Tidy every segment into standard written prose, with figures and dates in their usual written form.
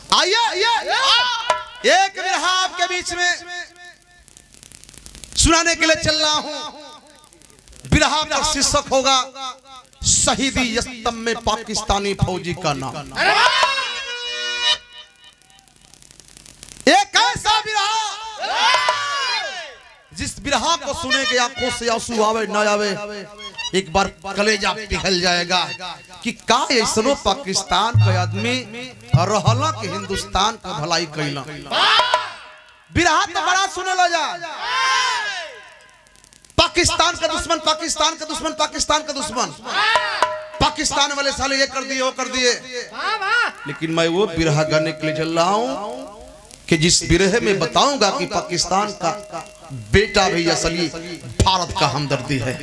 आइए एक बिरहा आपके बीच में सुनाने के लिए चल रहा हूं। बिरहा का शीर्षक होगा शहीदी यस्तम में पाकिस्तानी फौजी का नाम। एक ऐसा बिरहा जिस बिरहा को सुने के आंखों से आंसू आवे ना आवे, एक बार कलेजा पिघल जाएगा कि का ऐसनो पाकिस्तान के आदमी रहला के हिंदुस्तान का भलाई कैला। बिरहा तो बड़ा सुने लो जा, पाकिस्तान का दुश्मन, पाकिस्तान का दुश्मन, पाकिस्तान का दुश्मन, पाकिस्तान वाले साले ये कर दिए वो कर दिए। लेकिन मैं वो बिरहा गाने के लिए चल रहा हूं कि जिस बिरहे में बताऊंगा कि पाकिस्तान का बेटा भी असली भारत का हमदर्दी है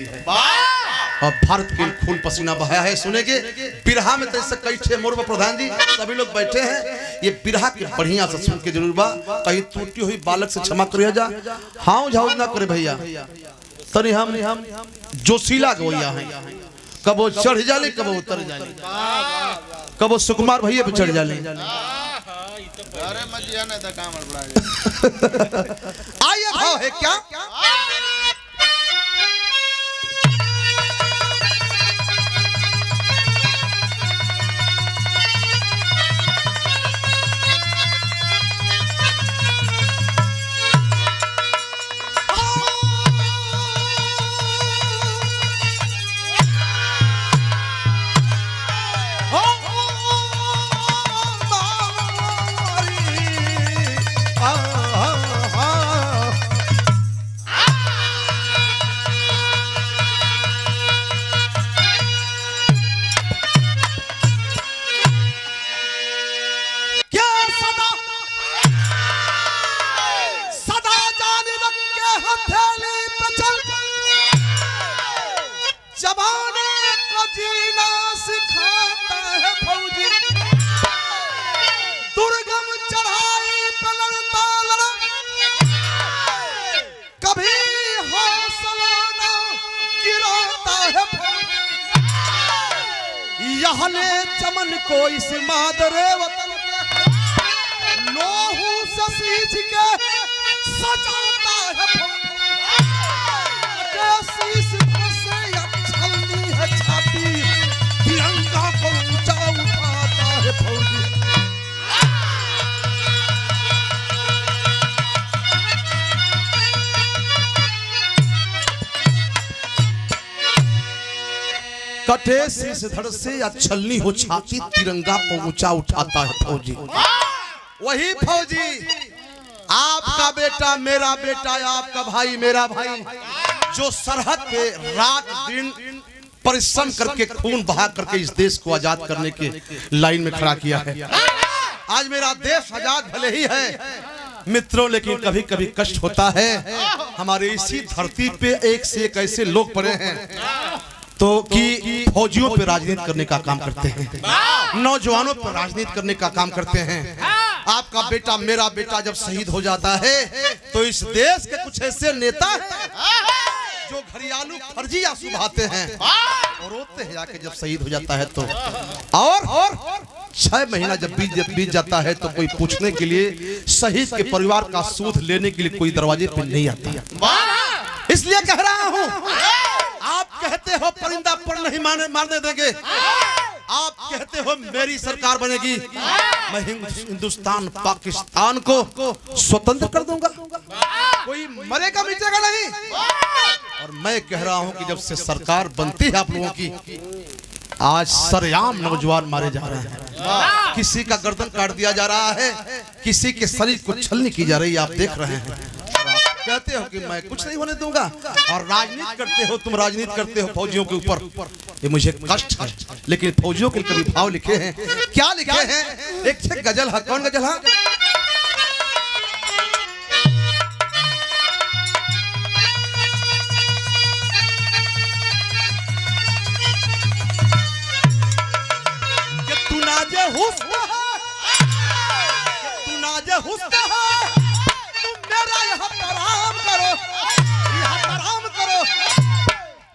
और भारत के खून पसीना बहाया है। सुनेंगे बिरहा में तो इससे कई ठे मोर प्रधान जी सभी लोग बैठे हैं। ये बिरहा के बढ़िया से सुन के जरूर बा, कहीं टूटी हुई बालक से क्षमा करिए जा, हाँ झाऊ ना करे भैया। तनी हम जोशीला गवैया हैं, कबो चढ़ जाले कबो उतर जाले, कबो सुकुमार भैया पे चढ़ जाले। आइए भाव है क्या चमन को इस मादरे वतन के लोहू से सींच के सजाता है शीश से छलनी है छाती, तिरंगा को ऊंचा उठाता है फौजी। कटे शीश धड़ से या छलनी हो छाती, तिरंगा को ऊंचा उठाता है फौजी। वही फौजी आपका बेटा मेरा बेटा, आपका भाई मेरा भाई, जो सरहद पे रात दिन परिश्रम करके खून बहा करके इस देश को आजाद करने के लाइन में खड़ा किया है। आज मेरा देश आजाद भले ही है मित्रों, लेकिन कभी कभी कष्ट होता है। हमारे इसी धरती पे एक से एक ऐसे लोग पड़े हैं तो कि फौजियों पे राजनीति करने का काम करते हैं, नौजवानों पर राजनीति करने का काम करते हैं। आपका बेटा मेरा बेटा जब शहीद हो जाता है तो इस देश के कुछ ऐसे नेता हैं जो घरियालू फर्जी आंसू बहाते हैं और रोते हैं जाके जब शहीद हो जाता है तो। और 6 महीना जब बीत जाता है तो कोई पूछने के लिए शहीद के परिवार का सूद लेने के लिए कोई दरवाजे पे नहीं आता। इसलिए कह रहा हूँ, आप कहते हो परिंदा पर नहीं मारने देंगे, आप कहते हो मेरी सरकार बनेगी, मैं हिंदुस्तान पाकिस्तान को स्वतंत्र कर दूंगा, कोई मरेगा मिटेगा नहीं। और मैं कह रहा हूं कि जब से सरकार बनती है आप लोगों की, आज सरेआम नौजवान मारे जा रहे हैं, किसी का गर्दन काट दिया जा रहा है, किसी के शरीर को छलनी की जा रही है, आप देख रहे हैं। कहते हो कि मैं कुछ नहीं होने दूंगा और राजनीति करते हो, तुम राजनीति करते हो फौजियों के ऊपर, ये मुझे कष्ट है। लेकिन फौजियों के कभी भाव लिखे हैं, क्या लिखे हैं? एक गजल है, कौन गजल है? कि तू नाजे हुस्न है, तू नाजे हुस्न है, यहाँ तराम करो,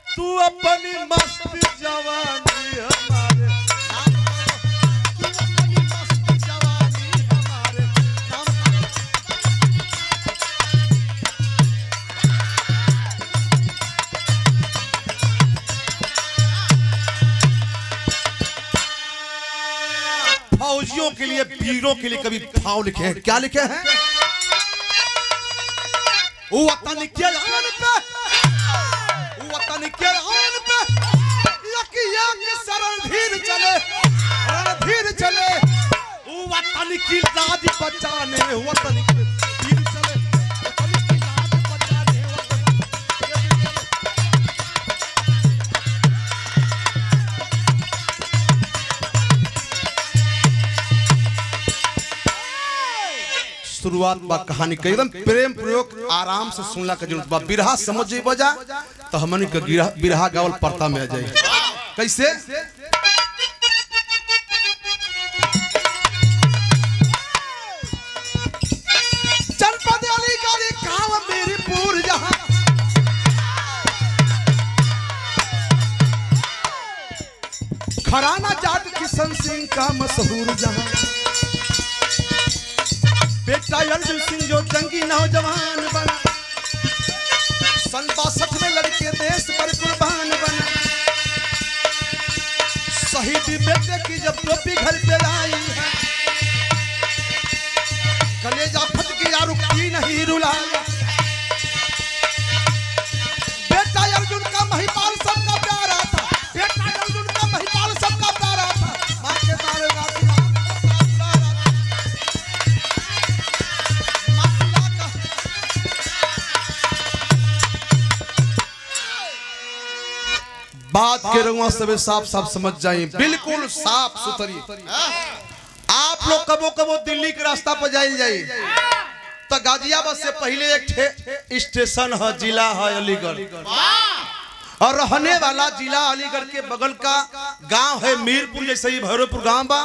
तू अपनी मस्त जवानी हमारे, तू अपनी मस्त जवानी वीरों के लिए कभी भाव लिखे हैं। क्या लिखे हैं? वतन के आन पे, वतन के आन पे लकिया के रणधीर चले, रणधीर चले। वतन की लाज बचाने, वतन के वीर चले, वतन की लाज बचाने, शुरुआत बा कहानी के एकदम प्रेम प्रयोग आराम से सुनला के जरूरत बा। बिरहा समझ जेबो जा तो हमन के बिरहा गावल पड़ता में आ जाए। कैसे? जनपद अलीगढ़ गांव मीरपुर जहां घराना जाट किशन सिंह का मशहूर जहां बेटा अर्जुन सिंह जो जंगी नौजवान बना, सन 62 में लड़के देश पर कुर्बान बना। शहीद बेटे की जब टोपी घर पे आई है, कलेजा फट गया रुकी नहीं रुलाया। बेटा अर्जुन का महिपाल सबका प्यारा था, बेटा अर्जुन का महिपाल सबका प्यारा था। मां के तारे बात के रंगों से साफ साफ समझ जाइए, बिल्कुल साफ सुथरी। आप लोग कबो कबो दिल्ली के रास्ता पर जाइए तो गाजियाबाद से पहले एक स्टेशन है, जिला है अलीगढ़, और रहने वाला जिला अलीगढ़ के बगल का गांव है मीरपुर। जैसे ही भैरवपुर गांव बा,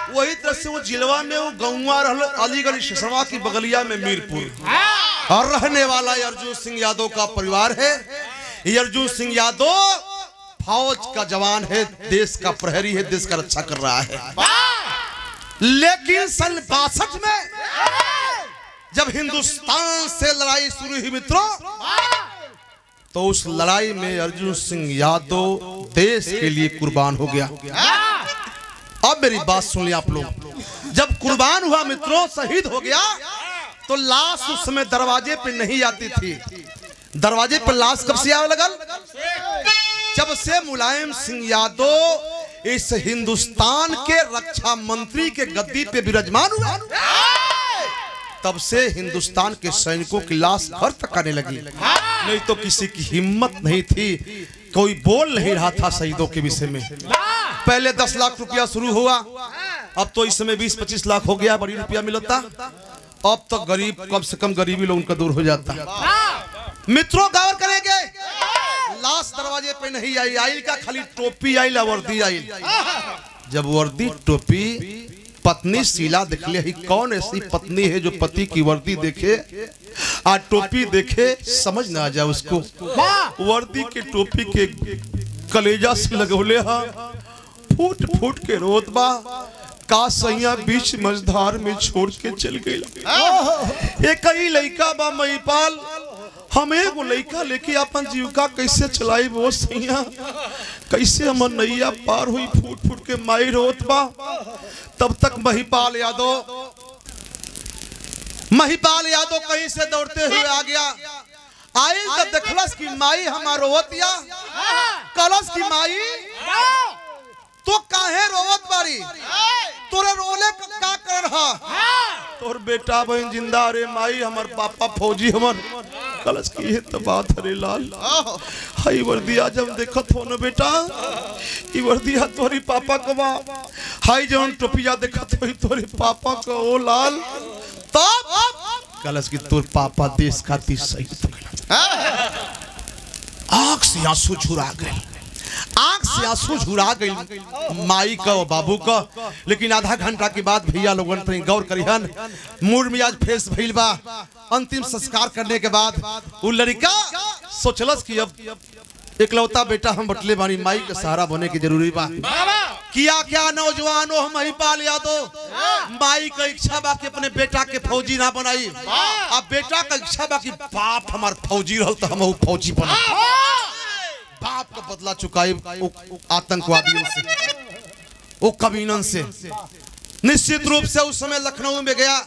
वही तरह से वो जिलवा में वो गौवा रहल अलीगढ़ स्टेशनवा की बगलिया में मीरपुर। और रहने वाला अर्जुन सिंह यादव का परिवार है। अर्जुन सिंह यादव फौज का जवान है, देश का प्रहरी है, देश का रक्षा कर रहा है। लेकिन सन 62 में जब हिंदुस्तान से लड़ाई शुरू हुई मित्रों, तो उस लड़ाई में अर्जुन सिंह यादव देश के लिए कुर्बान हो गया। अब मेरी बात सुन लिया आप लोग। जब कुर्बान हुआ मित्रों, शहीद हो गया, तो लाश उस समय दरवाजे पे नहीं आती थी। दरवाजे पर लाश कब से आने लगल? जब से मुलायम सिंह यादव इस हिंदुस्तान के रक्षा मंत्री के गद्दी पे विराजमान हुआ, तब से हिंदुस्तान के सैनिकों की लाश घर तक आने लगी। नहीं तो किसी की हिम्मत नहीं थी, कोई बोल नहीं रहा था शहीदों के विषय में। पहले 10 लाख रुपया शुरू हुआ, अब तो इस समय 20-25 लाख हो गया, बड़ी रुपया मिलता। अब तो गरीब, कम से कम गरीबी लोगों का दूर हो जाता। मित्रों गौर करेंगे, लाश दरवाजे पे नहीं आई, आई का खाली टोपी आई, वर्दी आई। जब वर्दी टोपी पत्नी शीला देख ले, कौन ऐसी पत्नी है जो पति की वर्दी देखे आ टोपी देखे समझ ना आ जाए उसको। वर्दी के टोपी के कलेजा से लगौले हा, फूट फूट के रोत बा, का सैया बीच मझधार में छोड़ के चल गई। एक ही लड़का बा महिपाल, हमें वो लड़का लेके अपन जीविका कैसे चलाई, वो सैया कैसे हमर नैया पार हुई, फूट फूट के माई रोत बा। तब तक महिपाल यादव कहीं से दौड़ते हुए आ गया। आई तो देखलस की माई हमार रोवतिया, कलस की माई तो काहे रोवत बारी, तोरे रोले का कर रहा? तोर बेटा बहन जिंदा रे माई, हमार पापा फौजी हमर। कलश की है तो बात हरे लाल, हाई वर्दिया जब देखत हो न बेटा, ई वर्दिया तोरी पापा का बा, हाई जौन टोपिया देखत हो तोरे पापा का ओ लाल। तब कलश की तोर पापा देश खातिर शहीद हो गए। आंख से आंसू झुरा गए, आंख से आंसू झुरा गई माई का और बाबू का। लेकिन आधा घंटा के बाद भैया लोगन तनी गौर करिहन, मूड मिजाज फ्रेश भइल बा। अंतिम संस्कार करने के बाद वो लड़का सोचलस कि अब इकलौता बेटा हम बटले बानी, माई के सहारा बने की जरूरी बा। किया क्या नौजवान हो महिपाल यादव, माई का इच्छा बा कि अपने बेटा के फौजी ना बनाई, अब बेटा का इच्छा बा कि बाप हमार फौजी रहल तो हम फौजी बना। बाप का बदला चुकाई आतंकवादियों से, वो कमीनन से। निश्चित रूप से उस समय लखनऊ में गया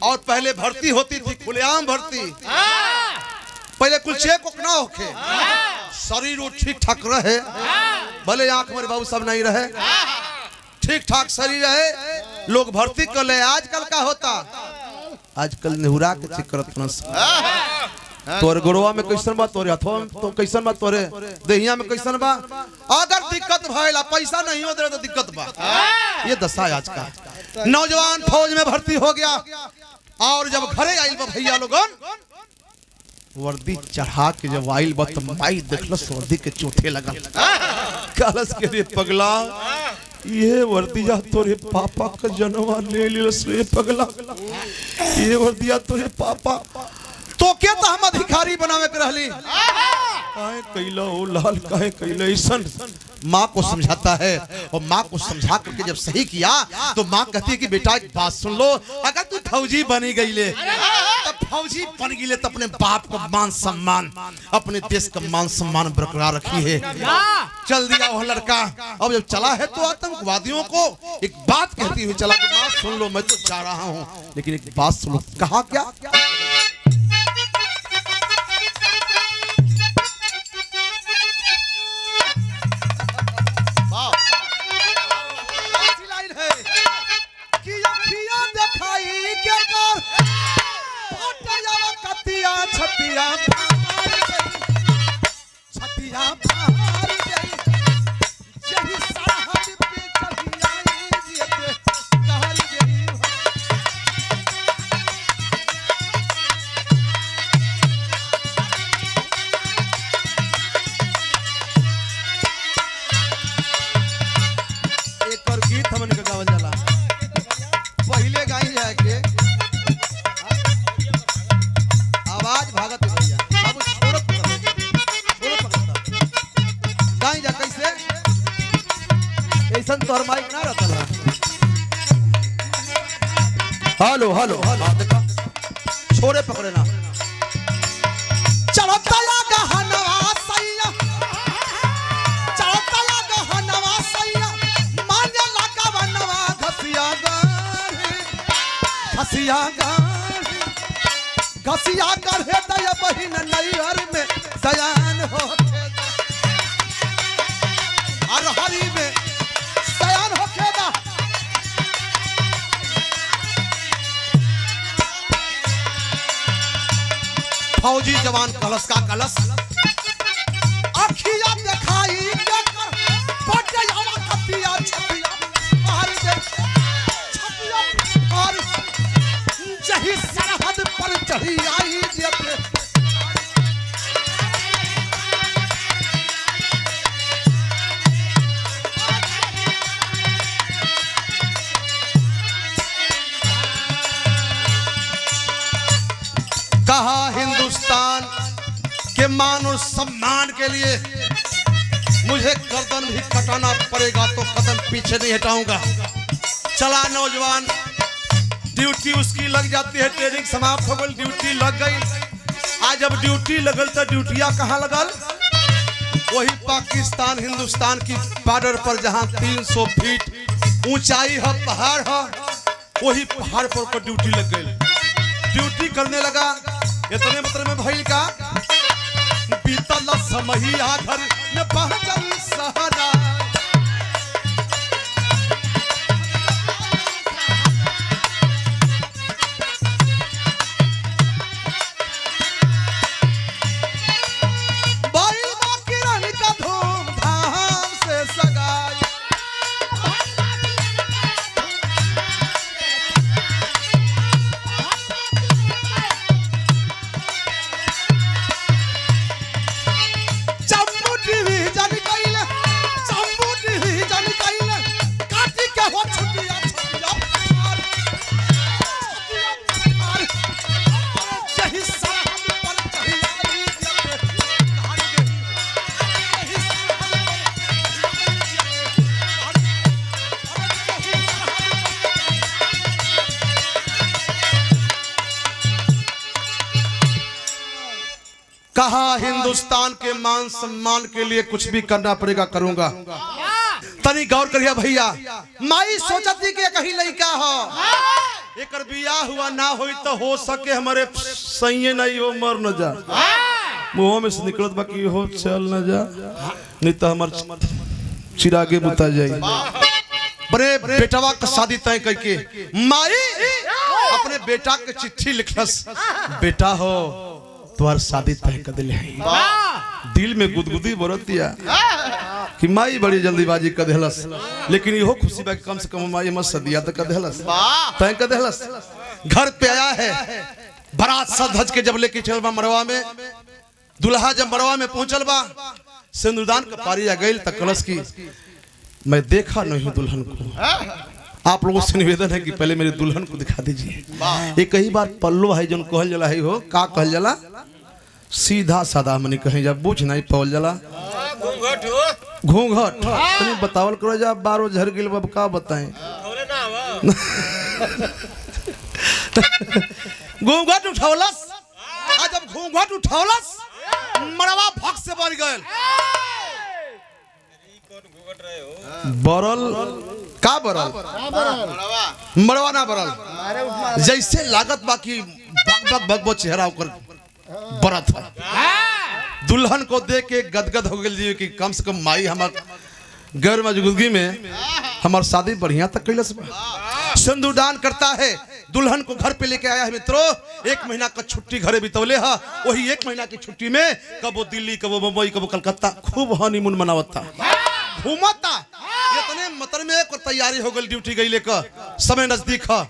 और पहले भर्ती होती थी, खुलेआम भर्ती। पहले कुछ चेक ना होके, शरीर वो ठीक ठाक रहे, भले आंख मेरे बाबू सब नहीं रहे, ठीक ठाक शरीर रहे, लोग भर्ती कर ले। आजकल का होता, आजकल नेहुरा के चेक करत तोरे गोरवा में कैसन बा, तोरे हथवा में तो कैसन बा, तोरे देहिया में कैसन बा। अगर दिक्कत भइला, पैसा नहीं हो दे तो दिक्कत बा। ये दशा आज का। नौजवान फौज में भर्ती हो गया और जब घरे आइल बा भैया लोगन, वर्दी चढ़ा के जब आइल बा तो माई देखलस वर्दी के चोथे लगा। कहलस के रे पगला, ये वर्दिया तोरे पापा का जनवा ले लिलस रे पगला, ये वर्दिया तोरे पापा तो क्या तो हम अधिकारी बनावे के रहली, काहे कैला ओ लाल, काहे कैला ऐसन। माँ को समझाता है और माँ को समझा करके जब सही किया तो माँ कहती है कि बेटा एक बात सुन लो, अगर तू फौजी बनी गई ले, तब फौजी बन गई ले तो अपने बाप का मान सम्मान, अपने देश का मान सम्मान बरकरार रखी है। चल दिया वह लड़का। अब जब चला है तो आतंकवादियों को एक बात कहती हुई चला कि माँ सुन लो, मैं तो जा रहा हूँ, लेकिन एक बात सुन लो। कहा क्या? छतिया छतिया यही सरहद पे चढ़ी आई जियते कहल गई। एक और गीत हमन के गावल जाला, पहले गाई जाए के आवाज भागत भैया, अब छोड़त गाई जा कैसे ऐसन तोर माइक ना रहता। हेलो हेलो हेलो, देखा छोरे पकड़े ना। चलो तला गहनवा सैया, चलो तला गहनवा सैया, माने लगा बनवा घसिया गाढ़े, घसिया गाढ़े, घसिया गाढ़े दया बहिन नैहर में सयान होके, और हरी में सयान होके दा। फौजी जवान कलश का कलश, अखिया दिखाई के कर पटे आवा कतिया छतिया हरी दे छतिया और जही सरहद पर चढ़ी आई जेते। कहा हिंदुस्तान के मान और सम्मान के लिए मुझे गर्दन भी कटाना पड़ेगा तो कदम पीछे नहीं हटाऊंगा। चला नौजवान, ड्यूटी उसकी लग जाती है, ट्रेनिंग समाप्त हो गई, ड्यूटी लग गई। आज जब ड्यूटी लगल तो ड्यूटिया कहाँ लगल? वही पाकिस्तान हिंदुस्तान की बॉर्डर पर, जहाँ 300 फीट ऊंचाई है, पहाड़ है, वही पहाड़ पर ड्यूटी लग गई। ड्यूटी करने लगा, इतने मतलब में भइल का बीतल समहिया घर में बह गई सहरा। बाइबा किरण का धूमधाम से सगाई, कहा हिंदुस्तान के मान सम्मान के लिए कुछ भी करना पड़ेगा, करूंगा। तनी गौर करिया भैया, माई सोचती कि कहीं लड़का हो एक बियाह हुआ ना होई तो हो सके हमारे सही नहीं हो मर न जा मुँह में से निकलत बाकी हो चल न जा नहीं तो हमार चिरागे बुता जाए। बड़े बेटवा का शादी तय करके माई अपने बेटा के चिट्ठी लिखलस, बेटा हो तुम्हार शादी तय कर दिले है। दिल में गुदगुदी बरतिया कि माई बड़ी जल्दीबाजी कर देहलस, लेकिन इहो खुशी बा कि कम से कम माई मत सदिया तो कर देहलस, तय कर देहलस। घर पे आया है, बारात सज धज के जब लेके चल बा मरवा में, दुल्हा जब मरवा में पहुंचल बा, सिंदूरदान का पारी आ गई तक कलश की मैं देखा नहीं दुल्हन को। आप लोगों से निवेदन है कि पहले मेरे दुल्हन को दिखा दीजिए। एक ही बार पल्लो है जो कहल जला है हो का कहल जला, सीधा सादा मनी कहीं जा बुझ नहीं पवल जला घूंघट तनी बतावल करो जा बारो झर गिल बाब का बताएं घूंघट उठौलस। आ जब घूंघट उठौलस मड़वा भक से बढ़ गए, बरल का बरल मड़वा ना बरल, जैसे लागत बाकी बक बक बक चेहरा ऊपर बरत है। दुल्हन को देख के गदगद हो गई कि कम से कम माई हमार घर मौजूदगी में हमार शादी बढ़िया तक कैलस। सिंदूरदान करता है, दुल्हन को घर पे लेके आया है मित्रों। 1 महीना का छुट्टी घरे बितौले है, वही 1 महीना की छुट्टी में कबो दिल्ली कबो मुंबई कबो कलकत्ता खूब हनीमून मनावता घूमता। इतने मतर में एक तैयारी हो गई, ड्यूटी गई लेकर समय नजदीक है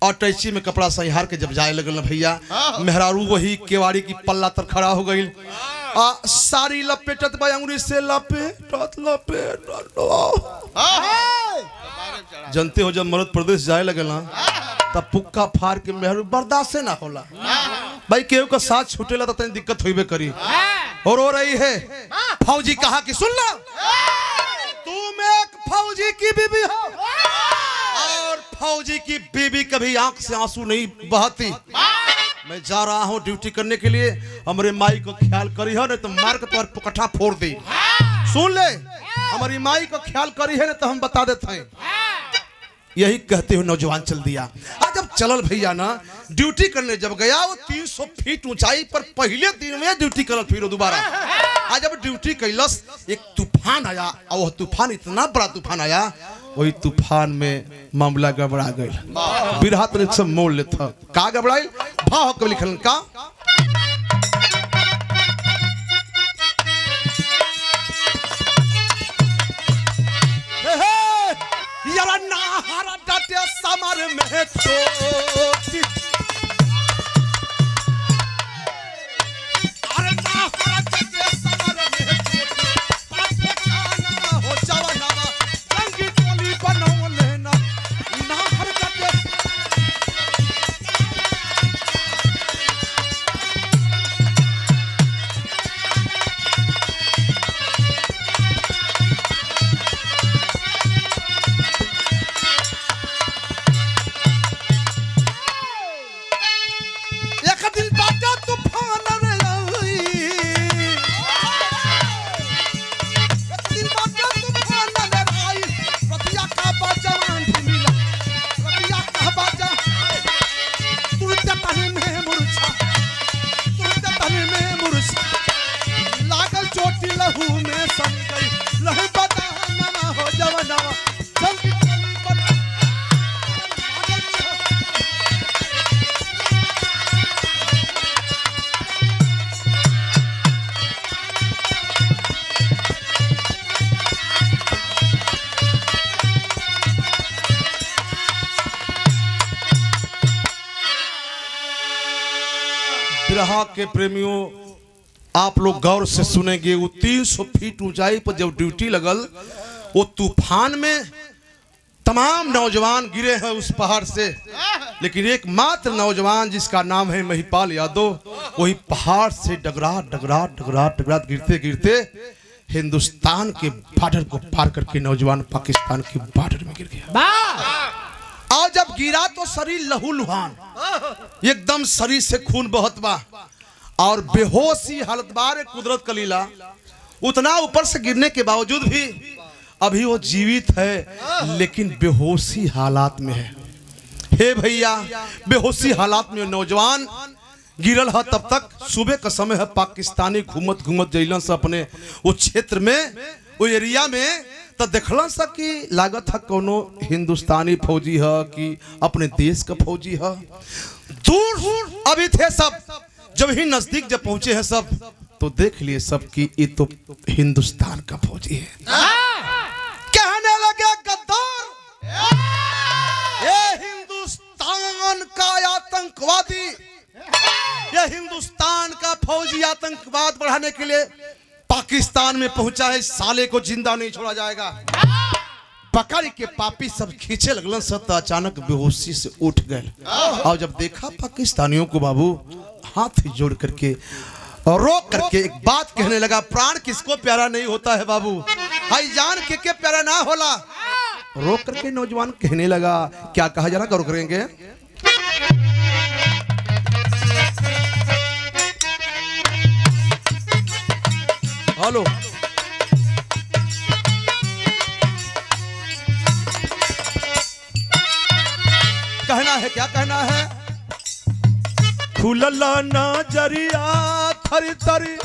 और टैची में कपड़ा सहिहार के जब जाए लगल भैया, मेहरारू वही केवाड़ी की पल्ला तर खड़ा हो गई, सारी लपेटत अंगुरी से लपेटत जनते हो जब मर्द प्रदेश जाए लगे ना तब पुक्का फाड़ के मेहरू बर्दाश्त ना होला भाई, केहू का साथ छूटेला तो दिक्कत होइबे करी। और हो रही है फौजी कहा कि सुन लो तुम एक फौजी की बीबी हो और फौजी की बीबी कभी आंख से आंसू नहीं बहाती। मैं जा रहा हूँ ड्यूटी करने के लिए, हमारे माई को ख्याल करी है नहीं तो मार के तुम्हारे पुकट्ठा फोड़ दी। सुन ले हमारी माई को ख्याल करी है नहीं तो हम बता देते हैं। यही कहते हुए नौजवान चल दिया। आज जब चलल भैया ना ड्यूटी करने जब गया, वो 300 फीट ऊंचाई पर पहले दिन में ड्यूटी करल, फिर दोबारा आज जब ड्यूटी कैलस एक तूफान आया और वह तूफान इतना बड़ा तूफान आया, वही तूफान में मामला गड़बड़ा गया। बिरहात ने सब मोड़ लेता का गड़बड़ाई भाव कब लिखल का यारा नाहरा डाटे समर में छोटी, अरे नाहरा डाटे समर में छोटी, पापे खाना हो जवाना रंगी टोली बनाओ लेना नाहरा डाटे। बिरहा के प्रेमियों आप लोग गौर से सुनेंगे, वो 300 फीट ऊंचाई पर जब ड्यूटी लगल, वो तूफान में तमाम नौजवान गिरे हैं उस पहाड़ से, लेकिन एकमात्र नौजवान जिसका नाम है महिपाल यादव, वही पहाड़ से डगराट गिरते गिरते हिंदुस्तान के बॉर्डर को पार करके नौजवान पाकिस्तान के बॉर्डर में गिर गया। और जब गिरा तो शरीर लहूलुहान, एकदम शरीर से खून बहत बा और बेहोशी हालत बार कुदरत का लीला। उतना ऊपर से गिरने के बावजूद भी अभी वो जीवित है लेकिन बेहोशी हालात में है। हे भैया, बेहोशी हालात में नौजवान गिरल है। तब तक सुबह का समय है, पाकिस्तानी घूमत घूमत जैलन से अपने वो क्षेत्र में, वो एरिया में, तो देखलन सा कि लागत है कोनो हिंदुस्तानी फौजी है कि अपने देश का फौजी है। दूर अभी थे सब, जब ही नजदीक जब पहुंचे हैं सब तो देख लिए सब कि ये तो हिंदुस्तान का फौजी है। कहने लगे गद्दार, ये हिंदुस्तान का आतंकवादी, ये हिंदुस्तान का फौजी आतंकवाद बढ़ाने के लिए पाकिस्तान में पहुंचा है, साले को जिंदा नहीं छोड़ा जाएगा। पकड़ के पापी सब खींचे लगलन सब, तो अचानक बेहोशी से उठ गए। और जब देखा पाकिस्तानियों को, बाबू हाथ जोड़ करके और रोक करके एक बात कहने लगा। प्राण किसको प्यारा नहीं होता है बाबू, भाई जान के प्यारा ना होला। रोक करके नौजवान कहने लगा, क्या कहा जरा गौर करेंगे। हेलो, कहना है, क्या कहना है। खुलला नजरिया थरी थरी,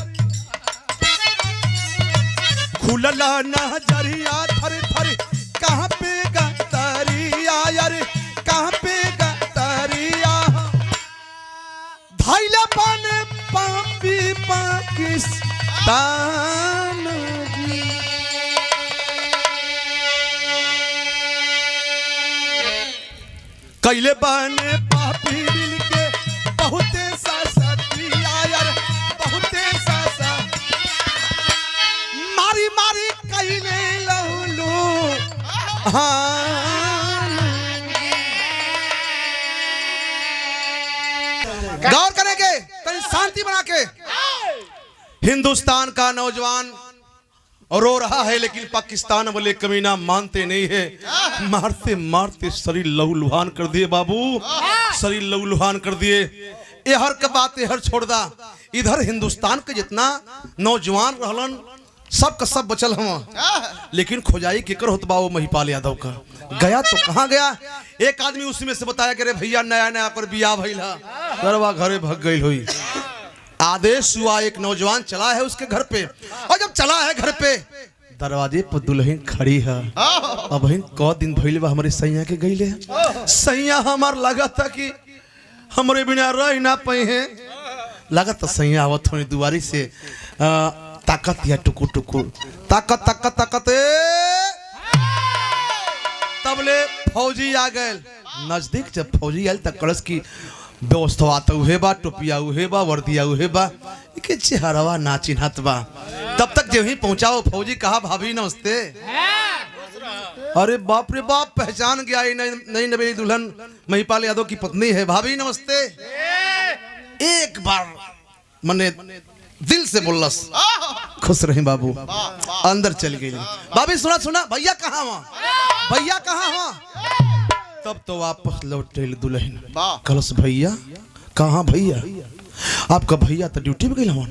खुलला नजरिया थरी थरी, कहाँ पे गतरिया यार, कहाँ पे गतरिया। धाइला पाने पापी पाकिस्तान, कैले बने पापी मिल के बहुते सासतिया यार, बहुते सासा। मारी मारी कैले लहलू गौर करेंगे कहीं शांति बना के। हिंदुस्तान का नौजवान रो रहा है लेकिन पाकिस्तान वाले कमीना मानते नहीं है। मारते मारते शरीर लहूलुहान कर दिए बाबू, शरीर लहूलुहान कर दिए। ये हर का बात हर छोड़ दा। इधर हिंदुस्तान के जितना नौजवान रहलन सब का सब बचल हम, लेकिन खोजाई केकर होत बा वो महिपाल यादव का। गया तो कहाँ गया। एक आदमी उसी में से बताया कि रे भैया नया नया पर बियाह भइल है, घरवा घरे भग गई हुई। आदेश हुआ, एक नौजवान चला है उसके घर पे, और जब चला है घर पे दरवाजे पर दुल्हन खड़ी है। अब बहन क दिन भइल बा हमारे सैया के गईले, सैया हमार लगा था कि हमरे बिना रह ना पाए हैं। लगत सैया आवत होनी दुआरी से, ताकत या टुकुर टुकुर, ताकत ताकत ताकत। तबले फौजी आ गए नजदीक। जब फौजी आयल तक कलश की व्यवस्था तो उहे बा, टोपिया उहे बा, वर्दिया उहे बा, के चेहरावा ना चिन्हत बा। तब तक जब ही पहुंचा वो फौजी कहा, भाभी नमस्ते। अरे बाप रे बाप, पहचान गया नई नवेली दुल्हन महिपाल यादव की पत्नी है। भाभी नमस्ते। एक बार मने दिल से बोलस, खुश रहे बाबू। अंदर चल गई। भाभी सुना सुना, भैया कहाँ वहाँ, भैया कहाँ वहाँ। तब तो वापस लौट दुल्हन। कलश भैया कहाँ, भैया आपका भैया तो ड्यूटी पे गई हूँ।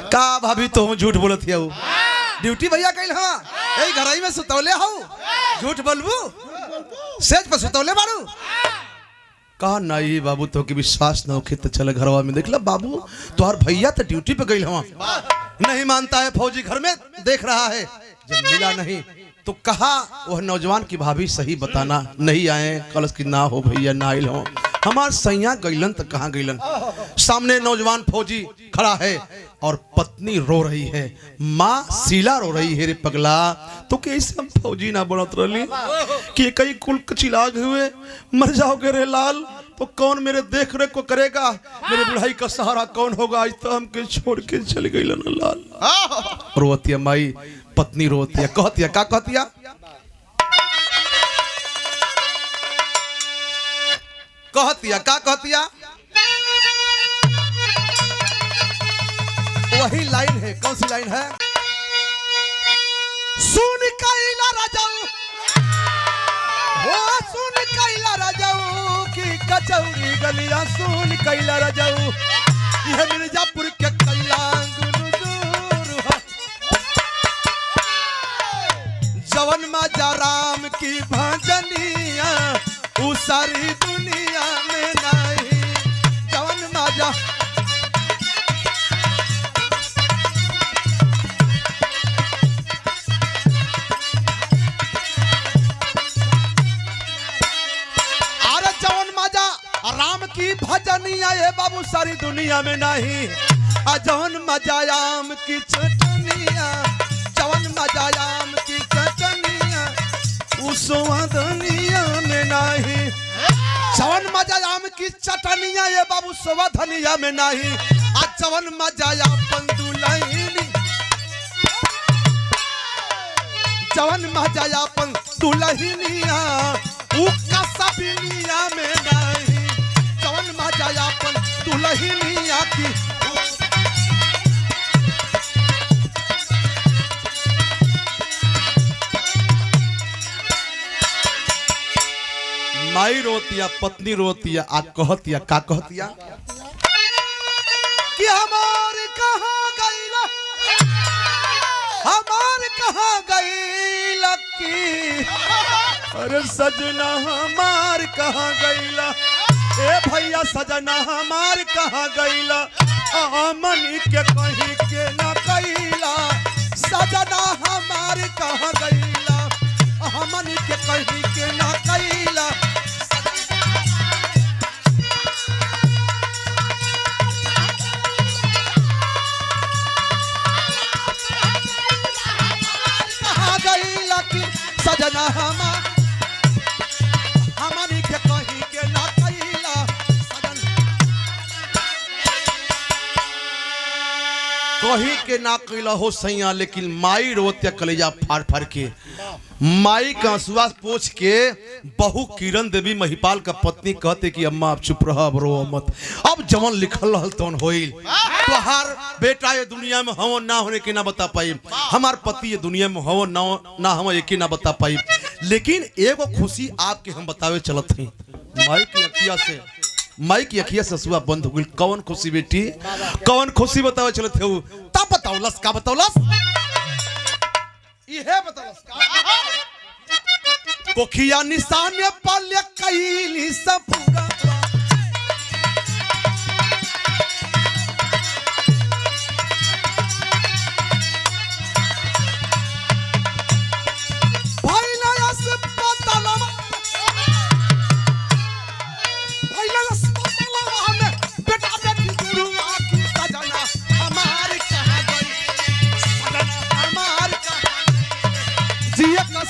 का भाभी तो हम झूठ बोलत है, ड्यूटी भैया गई हूँ, यही घर में सुतौले हूँ, झूठ बोलबू, सेज पर सुतौले बारू। कहा नहीं बाबू तो कि विश्वास न होके तो चले घरवा में देख ला बाबू, तुम्हार भैया तो ड्यूटी पे गई हूँ। नहीं मानता है, फौजी घर में देख रहा है। जब मिला नहीं तो कहा वह नौजवान की भाभी सही बताना, नहीं आए। कलश की ना हो भैया ना आइल हो, हमार सैया गईलन तो कहाँ गईलन। सामने नौजवान फौजी खड़ा है और पत्नी रो रही है, माँ शीला रो रही है। रे पगला तो कैसे हम फौजी ना बनत रही कि कई कुल चिलाग हुए मर जाओगे रे लाल, तो कौन मेरे देख रेख को करेगा, मेरे बुढ़ाई का सहारा कौन होगा। आज तो हमके छोड़ के चल गई लाल। रोतिया माई, पत्नी रोतिया, कहतिया का कहतिया, कहतिया का कहतिया। वही लाइन है, कौन सी लाइन है। सुन कैला राजाऊ हो, सुन कैला राजाऊ की कचौड़ी गलिया, सुन कैला राजाऊ यह मिर्जापुर के कैला जवन मा की भजनिया उ सारी दुनिया में नहीं जवन मजा अरे जवन मजा राम की भजनिया ये बाबू सारी दुनिया में नहीं जवन मजा आम की चटनिया जवन मजा आम की चटनिया उस दुनिया में नहीं जवन मजा आम की चटनिया ये बाबू दुनिया में नहीं जवन मजा अपन दुल्हनी जवन मजा अपन दुल्हनिया सबनिया में नहीं जवन मजा अपन दुल्हनिया की माई रोतिया पत्नी रोतिया आ कहतिया का कहतिया कि हमार कहाँ गईला की अरे सजना हमार कहाँ गईला ए भैया सजना हमार कहाँ गईला मनी के कहीं के न कैला सजना हमार कहाँ गईला मनी के कहीं के न कैला सजना हमारी के कहीं के ना कैला कहीं के ना कैला हो सैया लेकिन माई रोत्या कलेजा फाड़ फाड़ के माई का आंसुआ पोछ के बहु किरण देवी महिपाल का पत्नी कहते कि अम्मा आप चुप रह रो मत अब जवन लिखल रहल तवन होइल तोहार बेटा ये दुनिया में हवन ना होने के ना बता पाई हमार पति ये दुनिया में हवन ना हम एक ना बता पाई लेकिन एगो खुशी आपके हम बतावे चलत हैं माई की अखिया से आंसुआ बंद हो गई कौन खुशी बेटी कौन खुशी बतावे चलत है तब बताओलस का बताओलस ये बताओलस कोखिया निशान पाल्य कैली सब पूरा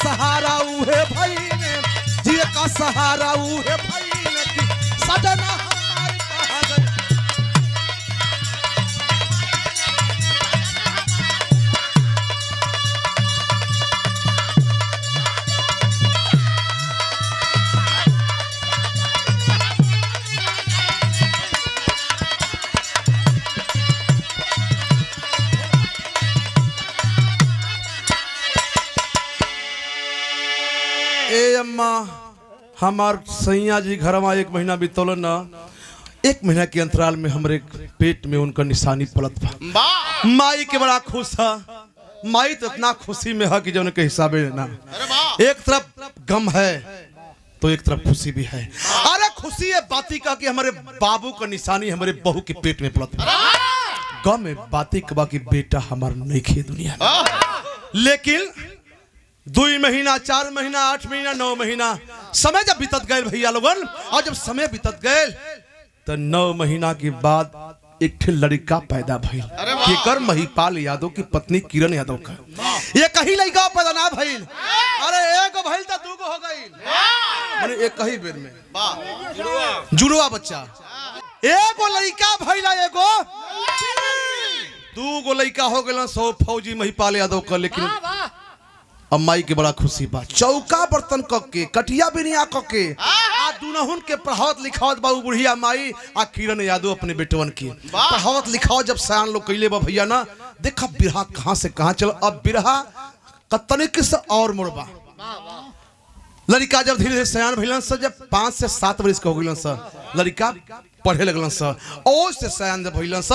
सहारा उहे भाई ने जिए का सहारा उहे भाई ने कि सजना हमारे कहा गए ए अम्मा हमार सैया जी घर में 1 महीना बीतल ना 1 महीना के अंतराल में हमरे पेट में उनका निशानी पलत बा माई के बड़ा खुश है माई तो इतना खुशी में है कि जो उनके हिसाबे ना एक तरफ गम है तो एक तरफ खुशी भी है अरे खुशी है बाती का कि हमारे बाबू का निशानी हमारे बहू के पेट में पलत गम है बाती का कि बेटा हमार नहीं खे दुनिया में लेकिन 2 महीना 4 महीना 8 महीना 9 महीना समय जब बीतत गए भैया लोगन और जब समय बीतत गए तो 9 महीना के बाद एक लड़का पैदा भइल केकर महिपाल यादव की पत्नी किरण यादव का ये कहीं लड़का पैदा ना भइल अरे एगो भइल तो 2 गो हो गइल माने एक ही बेर में जुड़वा बच्चा एगो लड़का भइला एगो 2 गो लड़का हो गेलन 100 फौजी महिपाल यादव का लेकिन अम्माई के बड़ा खुशी बा चौका बर्तन के कटिया बिनिया के आ दुनहुन के पढ़ावत लिखावत बाबू बुढ़िया माई आ किरण यादव अपने बेटवन की पढ़ावत लिखावत जब सयान लोग कैले बा भैया ना देखा बिरहा कहां से कहां चल अब बिरहा कतनिक से और मुड़बा लड़का जब धीरे धीरे सयान भइलन से जब 5 से 7 वर्ष के हो गइलन से लड़का पढ़े लगलन स ओ से सयान जब भइलन स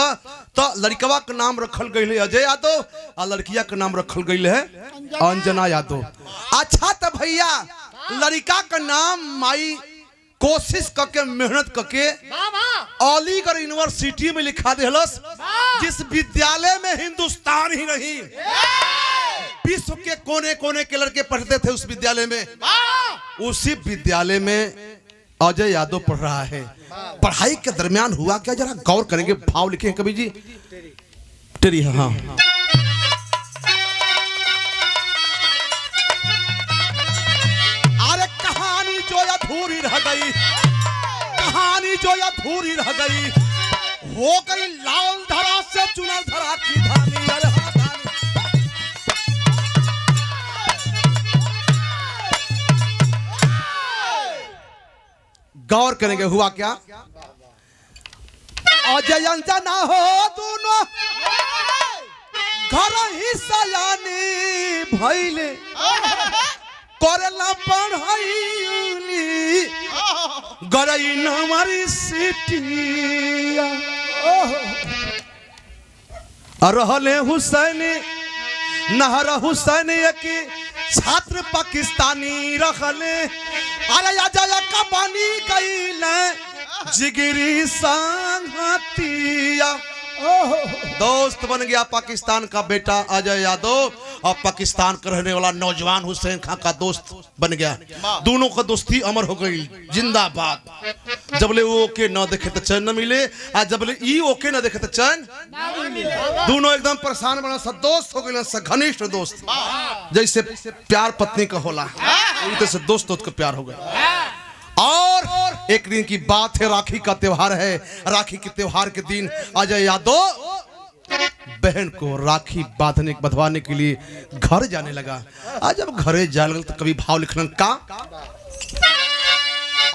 तो लड़कवा के नाम रखल गइल है अजय यादव आ लड़किया के नाम रखल गइल है अंजना यादव अच्छा तो भैया लड़का का नाम माई कोशिश करके मेहनत करके अलीगढ़ यूनिवर्सिटी में लिखा दिलस, जिस विद्यालय में हिंदुस्तान ही नहीं विश्व के कोने कोने के लड़के पढ़ते थे उस विद्यालय में, उसी विद्यालय में अजय यादव पढ़ रहा है। पढ़ाई के दरमियान हुआ क्या, जरा गौर करेंगे। भाव लिखे हैं कवि जी, तेरी हाँ। अरे कहानी जो अधूरी रह गई, कहानी जो अधूरी रह गई, हो गई लाल धरा से चुनर धरा की धानी। अरे हाँ धानी। गौर करेंगे हुआ क्या। अजय अंजना हो दोनों घर ही सयानी भइले, करला पढ़ाई गरई हमारी सिटिया। रहले हुसैन नहर हुसैन की छात्र पाकिस्तानी रखले। अरे अजय का बनी गई जिगरी संगतिया, दोस्त बन गया पाकिस्तान का बेटा अजय यादव और पाकिस्तान का रहने वाला नौजवान हुसैन खां का दोस्त बन गया। दोनों का दोस्ती अमर हो गई, जिंदाबाद। जबले वो ओके न देखे तो चैन न मिले, आज जबले ई ओके न देखे तो चैन न मिले। दोनों एकदम परेशान बना, सब दोस्त हो गए, घनिष्ठ दोस्त। जैसे प्यार पत्नी का होला, से दोस्त का प्यार हो गया। और एक दिन की बात है, राखी का त्योहार है। राखी के त्योहार के दिन अजय यादव बहन को राखी बंधवाने के लिए घर जाने लगा। आज जब घरे जाने लगा तो कभी भाव लिखना का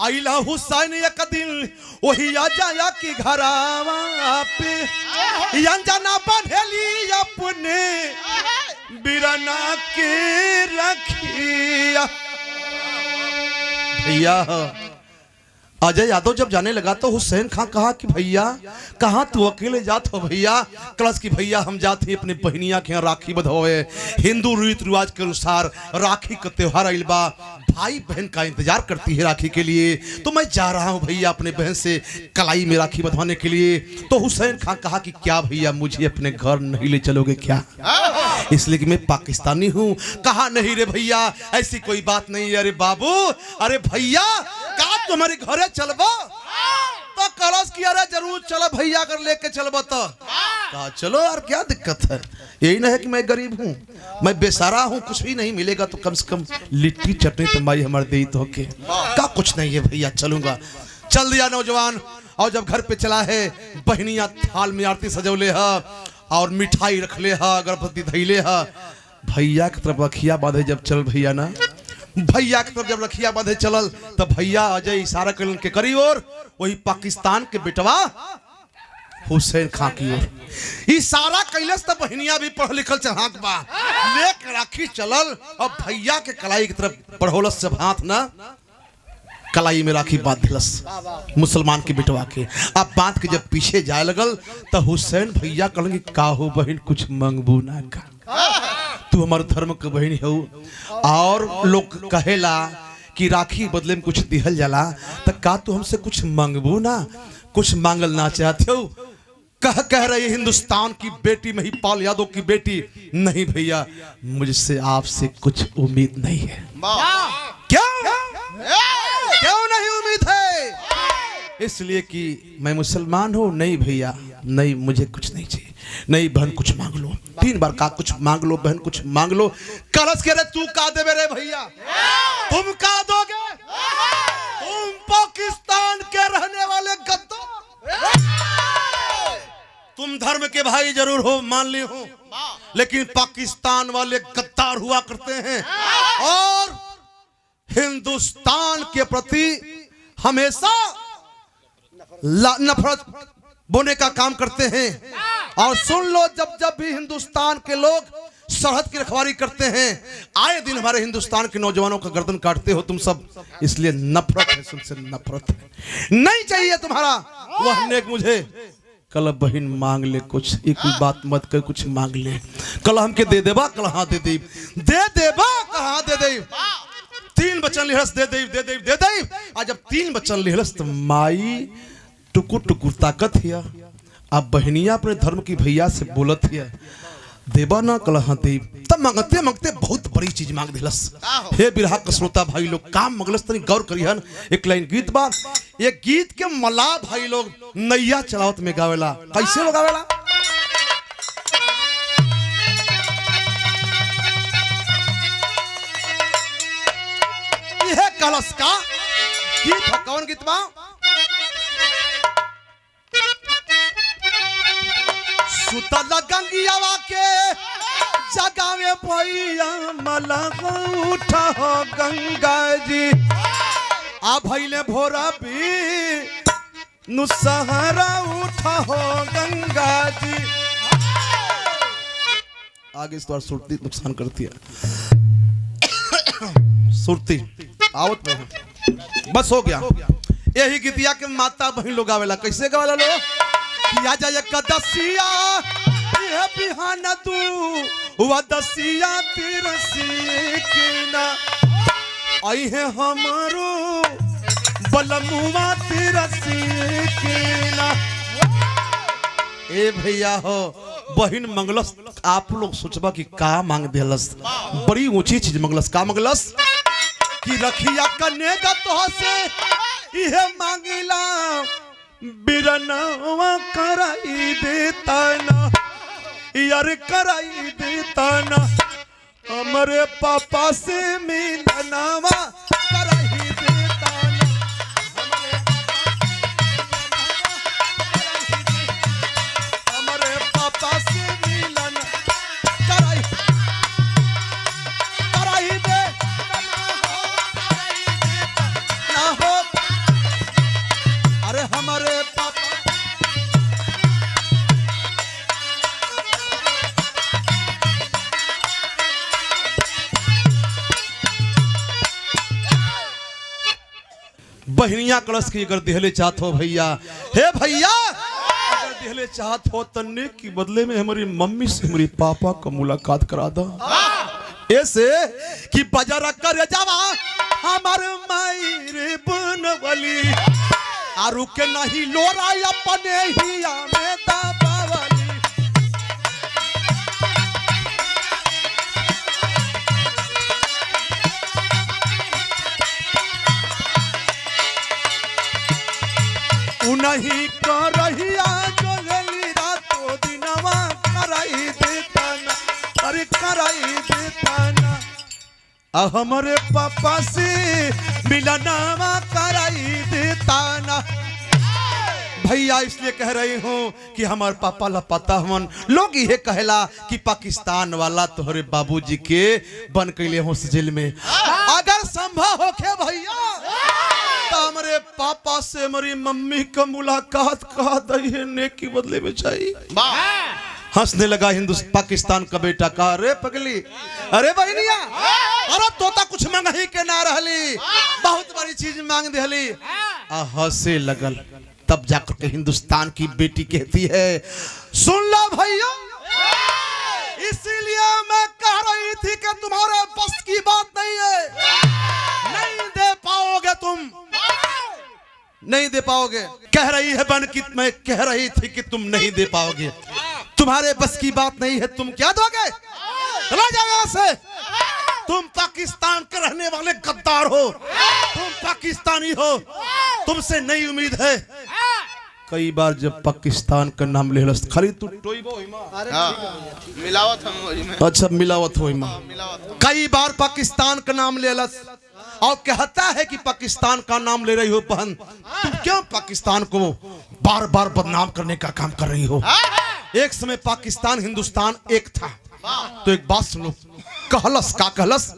आइला हुसैन एक दिन वही अजय की घरावा पे, अंजना बंधेली अपने बिरना के रखिया। भैया अजय यादव जब जाने लगा तो हुसैन खां कहा कि भैया कहाँ तू अकेले जात हो। भैया कलश की भैया हम जाते अपने बहनिया के यहाँ राखी बंधवाए। हिंदू रीति रिवाज के अनुसार राखी का त्योहार आइल बा, भाई बहन का इंतजार करती है राखी के लिए, तो मैं जा रहा हूँ भैया अपने बहन से कलाई में राखी बंधवाने के लिए। तो हुसैन खां कहा कि क्या भैया मुझे अपने घर नहीं ले चलोगे क्या, इसलिए कि मैं पाकिस्तानी हूँ। कहा नहीं रे भैया ऐसी कोई बात नहीं है। अरे बाबू, अरे भैया का तुम्हारे घरे चलबो तो कलश की, अरे जरूर चलो भैया अगर लेके चलबो तो कहा चलो यार क्या दिक्कत है। यही ना है कि मैं गरीब हूँ, मैं बेसहारा हूँ, कुछ भी नहीं मिलेगा तो कम से कम लिट्टी चटनी तो माई हमारे दे तो के का कुछ नहीं है भैया चलूंगा। चल दिया नौजवान। और जब घर पे चला है, बहनिया थाल में आरती सजौले है और मिठाई रख ले है, अगरबत्ती धैले है। भैया की तरफ रखिया बांधे जब चल भैया ना, भैया की तरफ जब रखिया बांधे चलल तो भैया अजय इशारा कर के करी और वही पाकिस्तान के बेटवा हुसैन खां की ओर इशारा कैलस तो बहनिया भी पढ़ लिखल चढ़ात बा, लेके राखी चलल और भैया के कलाई की तरफ बढ़ोलस से हाथ ना कलाई में राखी बांध दिलस मुसलमान के बिटवा के। अब बांध के जब पीछे जाए लगल तो हुसैन भैया कहलेंगे का हो बहन कुछ मंगबू ना का, तू हमारे धर्म के बहन हो। और लोग कहेला कि राखी बदले में कुछ दिहल जाला, तो का तू हमसे कुछ मंगबू ना, कुछ मांगल ना चाहते हो। कह रही हिंदुस्तान की बेटी महिपाल यादव की बेटी, नहीं भैया मुझसे आपसे कुछ उम्मीद नहीं है। क्यों नहीं उम्मीद है? इसलिए कि मैं मुसलमान हूँ। नहीं भैया नहीं, मुझे कुछ नहीं चाहिए। नहीं बहन कुछ मांग लो, 3 बार का कुछ मांग लो, बहन कुछ मांग लो। कलश कह रहे तू का देवे रे भैया, तुम का दोगे? तुम पाकिस्तान के रहने वाले गद्दार, तुम धर्म के भाई जरूर हो मान ली हो, लेकिन पाकिस्तान वाले गद्दार हुआ करते हैं और हिंदुस्तान के प्रति हमेशा नफरत बोने का काम करते हैं। और सुन लो, जब जब भी हिंदुस्तान के लोग सरहद की रखवाली करते हैं, आए दिन हमारे हिंदुस्तान के नौजवानों का गर्दन काटते हो तुम सब, इसलिए नफरत है, तुमसे नफरत है। नहीं चाहिए तुम्हारा वह नेक मुझे। कल बहन मांग ले कुछ, एक बात मत कर, कुछ मांग ले। कल हमके दे देबा, कल हाँ दे देबा, कहाँ दे दे। 3 वचन लिहलस दे देव दे देव दे देव। आज जब 3 वचन लिहलस तो माई टुकुर टुकुर ताकत हिया। अब बहनिया अपने धर्म की भैया से बोलत हिया देवा ना कलह देव। तब मांगते मांगते बहुत बड़ी चीज मांग दिलस। हे बिरहा का श्रोता भाई लोग काम मंगलस तनी गौर करिहन। एक लाइन गीत बा, ये गीत के मला भाई लोग नैया चलावत में गावेला। कैसे लोग गावेला? यह कलश का गीत है। कौन गीत बा? सुतल गंगियावा के जगावे भैया मला उठा हो गंगा जी। आ भैले भोरा भी नुसहरा उठा हो गंगा जी। आगे इस बार सुरती नुकसान करती है। सुरती आवत में बस हो गया। यही गीतिया के माता बहन लोग आवेला। कैसे गावेला लोग? किया जाए कदसिया ये बिहान तू वदसिया तिरसी के ना आई है हमारो बलमुआ तिरसी के ना। ए भैया हो बहन मंगलस। आप लोग सोचबा कि का मांग देलस? बड़ी ऊंची चीज मंगलस। का मंगलस? कि रखिया कनेगा तो से ये मांगिला बिरनवा कराई देता ना यार कराई देता ना। हमारे पापा से मिलनवा कराई देता ना। हमारे पापा से मिलन कराई कराई दे ना हो। अरे हमारे पापा बहनिया कलश की अगर दिहले चाहत हो भैया, हे भैया अगर दिहले चाहत हो तन्ने की बदले में हमारी मम्मी से हमारी पापा का मुलाकात करा दो। ऐसे कि बाजार कर जावा हमारे माई रे बनवली आरु के नहीं लोरा अपने ही में दाबावली। नहीं करहिया जगली रातों दिनवा कराई देता ना। अरे कराई देता ना। हमारे पापा से मिलनवा कराई देता ना। भैया इसलिए कह रही हूँ कि हमारे पापा लपाता हमन लोग ये कहला कि पाकिस्तान वाला तोहरे बाबूजी के बन कैले हो जेल में। अगर संभव हो के भैया हमारे पापा से हमारी मम्मी का मुलाकात कहा दही नेक की बदले में चाहिए। हंसने लगा हिंदुस्तान पाकिस्तान का बेटा। कहा अरे पगली अरे बहनिया अरे तोता कुछ मांग ही के ना रहली बहुत बड़ी चीज मांग दहली। हंसे लगल। तब जाकर के हिंदुस्तान की बेटी कहती है सुन लो भैया इसीलिए मैं कह रही थी कि तुम्हारे बस की बात नहीं है। नहीं दे पाओगे तुम नहीं दे पाओगे। कह रही है बन की मैं कह रही थी कि तुम नहीं दे पाओगे। तुम्हारे बस की बात नहीं है। तुम क्या दोगे? चला जाओ यहाँ से। तुम पाकिस्तान के रहने वाले गद्दार हो। तुम पाकिस्तानी हो। तुमसे नई उम्मीद है। कई बार जब पाकिस्तान का नाम ले लस खाली तू टोइबो मिलावत हम। अच्छा मिलावत हो कई बार पाकिस्तान का नाम ले लस और कहता है कि पाकिस्तान का नाम ले रही हो बहन। तुम क्यों पाकिस्तान को बार बार बदनाम करने का काम कर रही हो? एक समय पाकिस्तान हिंदुस्तान एक था। तो एक बात सुनो। कहलस का कहलस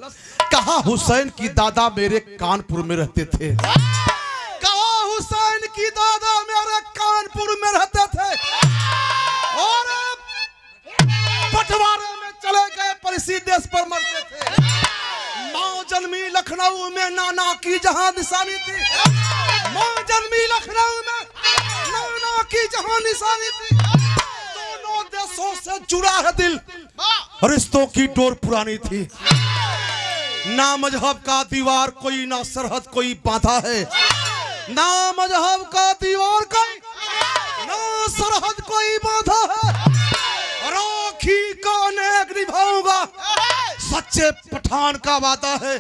कहा हुसैन की दादा मेरे कानपुर में रहते थे। कहा हुसैन की दादा मेरे कानपुर में रहते थे और बंटवारे में चले गए पर इसी देश पर मरते थे। माँ जन्मी लखनऊ में नाना की जहां निशानी थी। माँ जन्मी लखनऊ में नाना की जहां निशानी थी। दोनों देशों से जुड़ा है दिल रिश्तों की डोर पुरानी थी। ना मजहब का दीवार कोई, ना सरहद कोई बांधा है। ना मजहब का दीवार कोई, ना सरहद कोई बांधा है। राखी का अनेक निभाऊंगा, सच्चे पठान का वादा है।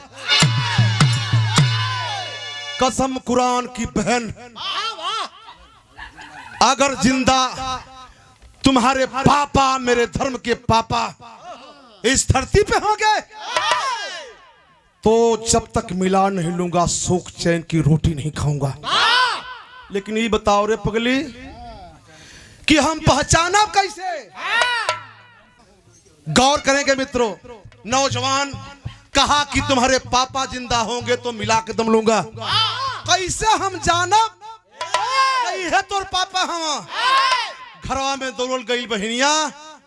कसम कुरान की बहन, अगर जिंदा तुम्हारे पापा, मेरे धर्म के पापा इस धरती पे होंगे तो जब तक मिला नहीं लूंगा, सुख चैन की रोटी नहीं खाऊंगा। लेकिन ये बताओ रे पगली कि हम पहचाना कैसे? गौर करेंगे मित्रों। नौजवान कहा कि तुम्हारे पापा जिंदा होंगे तो मिला के दम लूंगा। कैसे हम जाना है तोर पापा? हम घरवा में दौड़ गई बहनिया,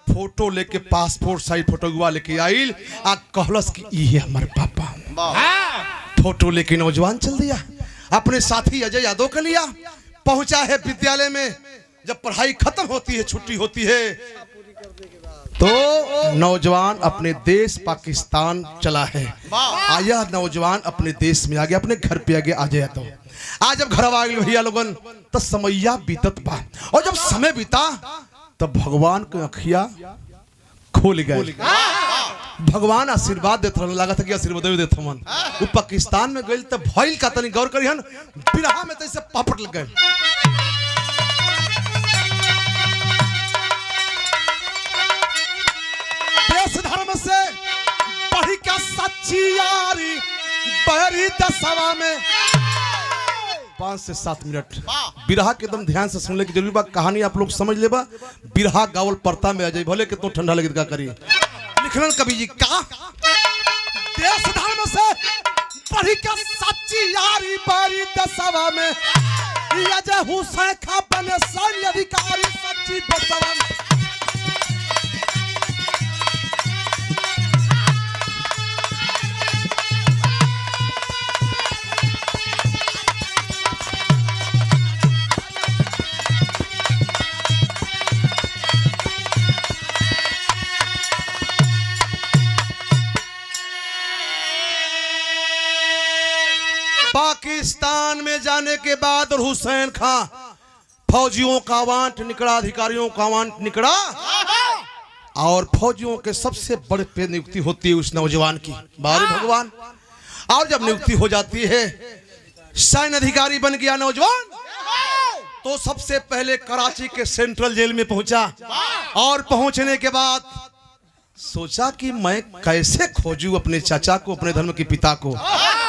फोटो लेके पासपोर्ट साइज फोटोवा लेके आइल आ कहलस कि ये हमारे पापा। फोटो लेके नौजवान चल दिया, अपने साथी अजय यादव के लिया, पहुंचा है विद्यालय में। जब पढ़ाई खत्म होती है, छुट्टी होती है, तो नौजवान अपने देश पाकिस्तान चला है। आया नौजवान अपने देश में आ गया, अपने घर पे आ गया अजय यादव। आज जब घर आ गए भैया लोगन तो समैया बीतत बा, और जब समय बीता तब भगवान के अखिया खोल गए। भगवान आशीर्वाद देते रहने लगा था कि आशीर्वाद देते मन। वो पाकिस्तान में गए तो भइल का तनी गौर करिहन, बिरहा में तैसे पापट लग गए। देश धर्म से बढ़ी क्या सच्ची यारी, बहरी दसवा में 5 से 7 मिनट बिरहा के एकदम ध्यान से सुनने की जरूरी बात। कहानी आप लोग समझ लेबा। बिरहा गावल परता में आ जाए, भले कितना ठंडा लगे का करिए। लिखलन कवि जी का, देश धर्म से बढ़ी का सच्ची यारी, बहरी दसवा में अजय हुसैन खा बने सैन्य अधिकारी, सच्ची दसवा में। पाकिस्तान में जाने के बाद और हुसैन खां फौजियों का वांट निकला, अधिकारियों का वांट निकला, और फौजियों के सबसे बड़े पे नियुक्ति होती है उस नौजवान की। बारे भगवान। और जब नियुक्ति हो जाती है, सैन्य अधिकारी बन गया नौजवान, तो सबसे पहले कराची के सेंट्रल जेल में पहुंचा। और पहुंचने के बाद सोचा कि मैं कैसे खोजूं अपने चाचा को, अपने धर्म के पिता को।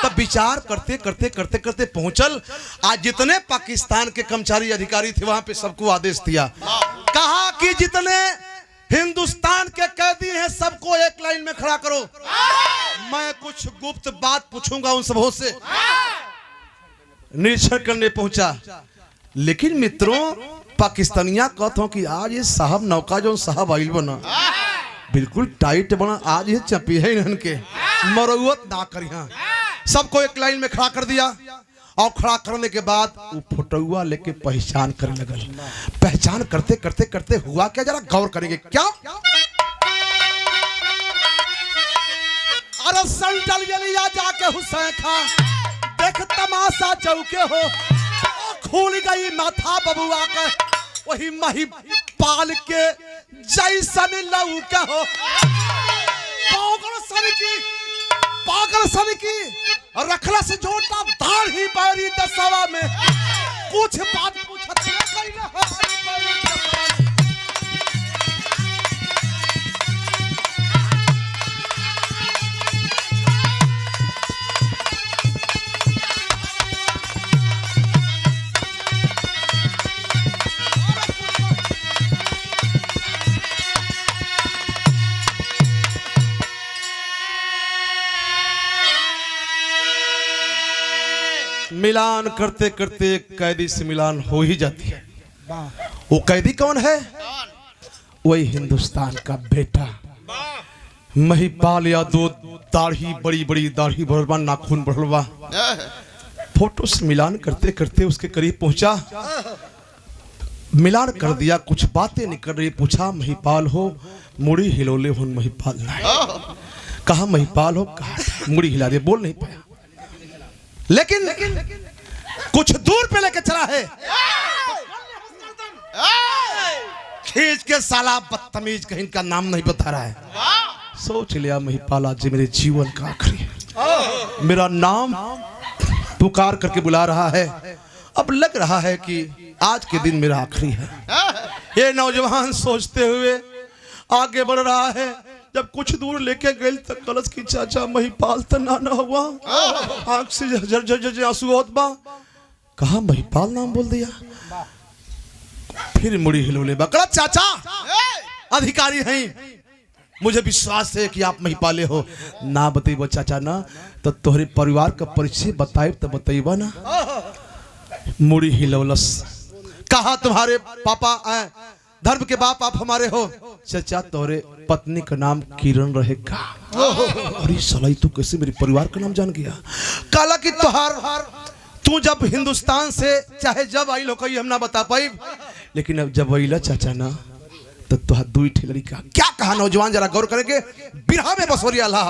तब विचार करते करते करते करते पहुंचल। आज जितने पाकिस्तान के कर्मचारी अधिकारी थे वहां पे सबको आदेश दिया, कहा कि जितने हिंदुस्तान के कैदी हैं सबको एक लाइन में खड़ा करो, मैं कुछ गुप्त बात पूछूंगा उन सबों से। निरीक्षण करने पहुंचा। लेकिन मित्रों, पाकिस्तानिया कहते हो कि आज ये साहब नौका जो साहब आइल बना बिल्कुल टाइट बना, आज ये चपी है इन्हन के मरौत ना करिया। सबको एक लाइन में खड़ा कर दिया, और खड़ा करने के बाद वो फोटोआ लेके पहचान करने लगल। पहचान करते करते करते हुआ क्या, जरा गौर करेंगे क्या। अरे सेंट्रल गलिया जाके हुसैन खां देख तमाशा चौके हो, खुल गई माथा बबुआ का, वही मही पाल के जैसन लौका हो। पागल सन की रखला से जोटा दाढ़ी बहरी दसवा में, कुछ बात पूछत मिलान करते करते कैदी से मिलान हो ही जाती है। वो कैदी कौन है? वही हिंदुस्तान का बेटा महिपाल यादव। दाढ़ी बड़ी बड़ी दाढ़ी बढ़लवा, नाखून बढ़लवा। फोटो से मिलान करते करते उसके करीब पहुंचा, मिलान कर दिया, कुछ बातें नहीं कर रही। पूछा महिपाल हो? मुड़ी हिलोले हो महिपाल नहीं। कहा महिपाल हो, कहा मुड़ी हिला दे, बोल नहीं पाया। लेकिन कुछ दूर पे लेके चला है, खींच के साला बदतमीज कहीं का नाम नहीं बता रहा है। सोच लिया महिपाल आज मेरे जीवन का आखिरी है, मेरा नाम पुकार करके बुला रहा है। अब लग रहा है कि आज के दिन मेरा आखिरी है। ये नौजवान सोचते हुए आगे बढ़ रहा है। जब कुछ दूर लेके गए तक कलश की चाचा महिपाल तो ना हुआ, आंख से झर आंसू होत बा। कहा महिपाल नाम बोल दिया, फिर मुड़ी हिलोले बकड़ा चाचा अधिकारी हैं, मुझे विश्वास है कि आप महिपाले हो। ना बतेबो चाचा ना तो तोहरे परिवार का परिचय बताए तो बतेबा ना। मुड़ी हिलौलस। कहा तुम्हारे पापा धर्म के बाप आप हमारे हो। चाचा तोरे पत्नी का नाम किरण रहेगा। अरे साला तू कैसे मेरे परिवार का नाम जान गया। काला कि तू जब हिंदुस्तान से चाहे जब आई लो कही हम ना बता पाई, लेकिन अब जब वहीला चाचा ना तो तुहार दुई ठेलरी का क्या कहा। नौजवान जरा गौर करेंगे। बिरहा में बसोरिया ला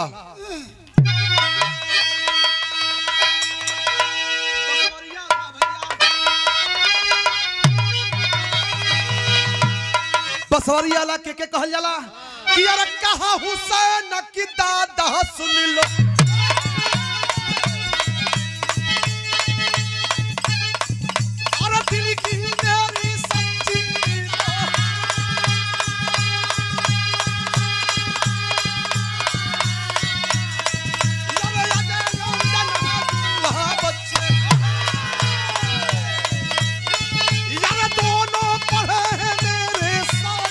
बसवरिया ला के कहल जाला कि यार कहा हुसैन की दादा सुन लो। और दिल की मेरी सच्ची यार दोनों पढ़े हैं मेरे साथ।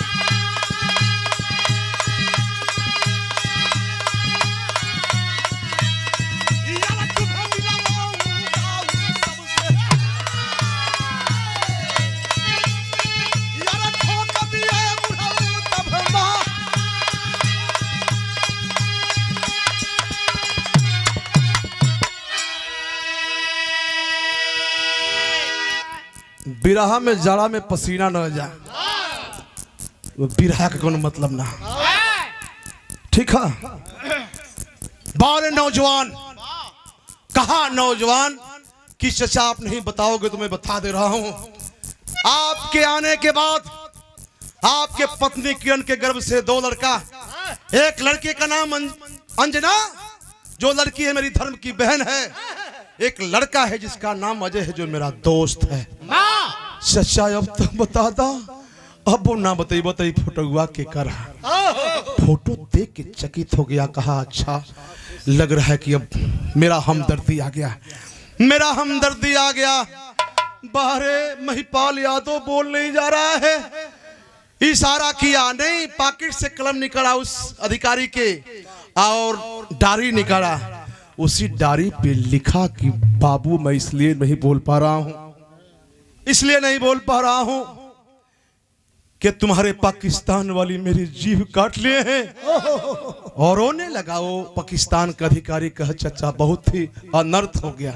बिरहा में जाड़ा में पसीना न जा, वो बिरहा का कोई मतलब ना। ठीक है। बारे नौजवान कहा नौजवान कि चचा आप नहीं बताओगे तो मैं बता दे रहा हूं। आपके आने के बाद आपके पत्नी किरण के गर्भ से दो लड़का, एक लड़के का नाम अंजना जो लड़की है मेरी धर्म की बहन है, एक लड़का है जिसका नाम अजय है जो मेरा दोस्त है। चचा अब तो बता दा। अब वो ना बताई फोटोआ के कर फोटो देख के चकित हो गया। कहा अच्छा लग रहा है कि अब मेरा हमदर्दी आ गया, मेरा हमदर्दी आ गया। बाहरे महिपाल यादव बोल नहीं जा रहा है, इशारा किया नहीं, पॉकेट से कलम निकला उस अधिकारी के और डायरी निकाला। उसी डायरी पे लिखा कि बाबू मैं इसलिए नहीं बोल पा रहा हूं, इसलिए नहीं बोल पा रहा हूं कि तुम्हारे पाकिस्तान वाली मेरी जीभ काट लिए हैं। और रोने लगा वो पाकिस्तान का अधिकारी। कहा चाचा बहुत ही अनर्थ हो गया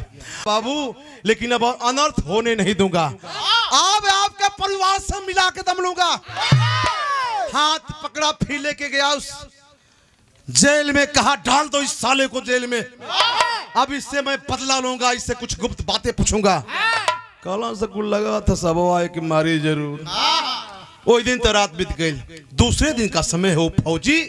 बाबू, लेकिन अब अनर्थ होने नहीं दूंगा। अब आपके परिवार से मिला के दम लूंगा। हाथ पकड़ा फिर लेके गया उस जेल में। कहा डाल दो इस साले को जेल में, अब इससे मैं बदला लूंगा, इससे कुछ गुप्त बातें पूछूंगा। काला से कुल लगा था सब आए कि मारी जरूर। वो दिन तो रात बीत गई। दूसरे दिन का समय हो फौजी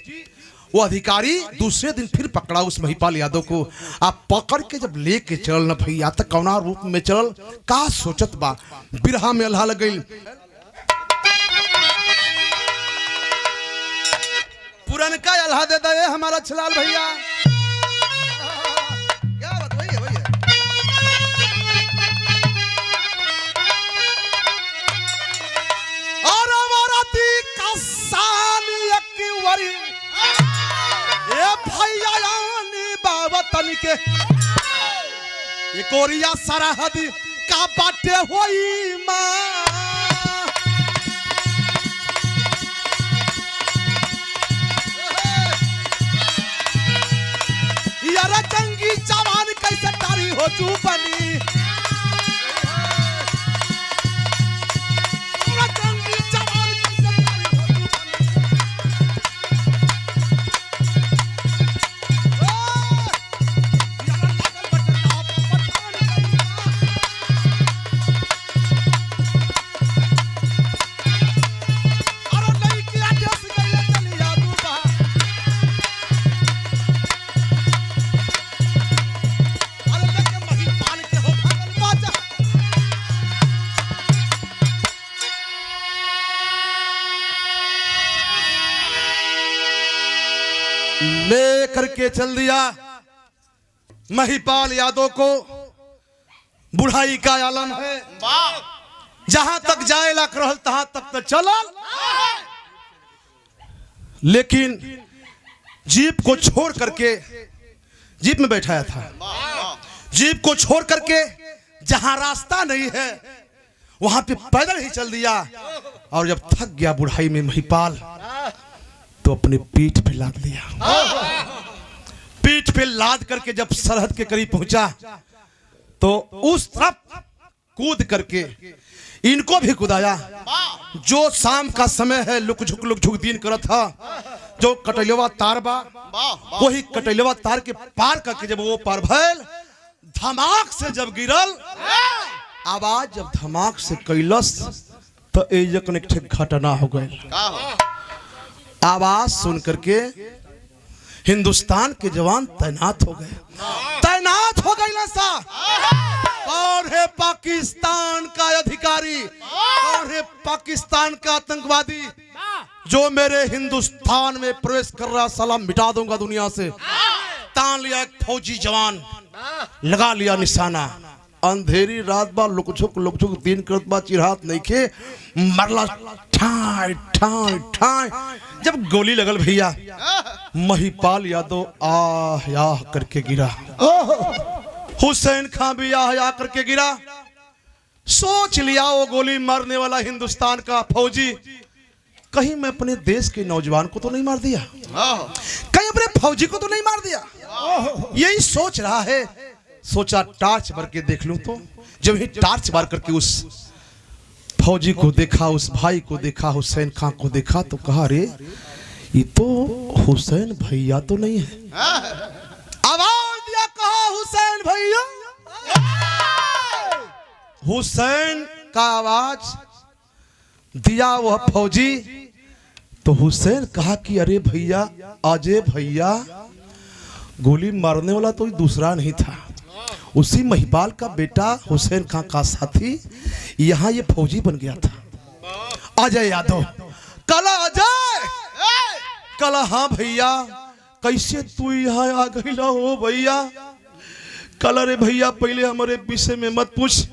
वो अधिकारी दूसरे दिन फिर पकड़ा उस महिपाल यादव को। आप पकड़ के जब लेके चल न भैया तक कौना रूप में चल का सोचत बा। बिरहा में अल्लाह लग गई। पुरनका अल्लाह दे दे हमारा छलाल भैया। क्या बात वही है, वही है। और हमारा दी कसानी की वरी ए भैया यानी बाबा तन के ये कोरिया सरहद का बाटे होई मां। यार जंगी जवान कैसे तारी हो चू बनी। ले करके चल दिया महिपाल यादव को। बुढ़ाई का आलम है, जहां तक जाए लाख रहल तहां तक तो चलल, लेकिन जीप को छोड़ करके, जीप में बैठाया था, जीप को छोड़ करके जहां रास्ता नहीं है वहां पे पैदल ही चल दिया। और जब थक गया बुढ़ाई में महिपाल तो अपने पीठ पे लाद लिया। पीठ पे लाद करके जब सरहद के करीब पहुंचा तो उस तरफ कूद करके इनको भी कुदाया। जो शाम का समय है, लुक झुक दीन करत था, जो कटैलवा तार बा, वही कटैलवा तार के पार करके जब वो पार भैल, धमाक से जब गिरल, आवाज जब धमाक से कैलस तो एक घटना हो गई। आवाज सुन करके हिंदुस्तान के जवान तैनात हो गए, तैनात हो गए सा। कौन है पाकिस्तान का अधिकारी, कौन है पाकिस्तान का आतंकवादी जो मेरे हिंदुस्तान में प्रवेश कर रहा, सलाम मिटा दूंगा दुनिया से। तान लिया एक फौजी जवान, लगा लिया निशाना। अंधेरी रात बा, लुक झुक दिन करत बा, चिरात नहीं खे, मरला ठाई ठाई ठाई। जब गोली लगल भैया, महिपाल यादव आह आह करके गिरा, हुसैन खां भी आह करके गिरा। सोच लिया वो गोली मारने वाला हिंदुस्तान का फौजी, कहीं मैं अपने देश के नौजवान को तो नहीं मार दिया, कहीं अपने फौजी को तो नहीं मार दिया, यही सोच रहा है। सोचा टार्च भर के देख लूं। तो जब ही टार्च मार करके उस फौजी को देखा, उस भाई को देखा, हुसैन खां को देखा, तो कहा रे ये तो हुसैन भैया तो नहीं है। आवाज दिया, कहा हुसैन भैया। हुसैन का आवाज दिया वह फौजी, तो हुसैन कहा कि अरे भैया, अजय भैया, गोली मारने वाला तो दूसरा नहीं था, उसी महिपाल का बेटा हुसैन खां का साथी यहाँ ये फौजी बन गया था, अजय यादव। कला अजय, कला हाँ भैया, कैसे तू यहाँ आ गई हो भैया? कला रे भैया, पहले हमारे विषय में मत पूछ,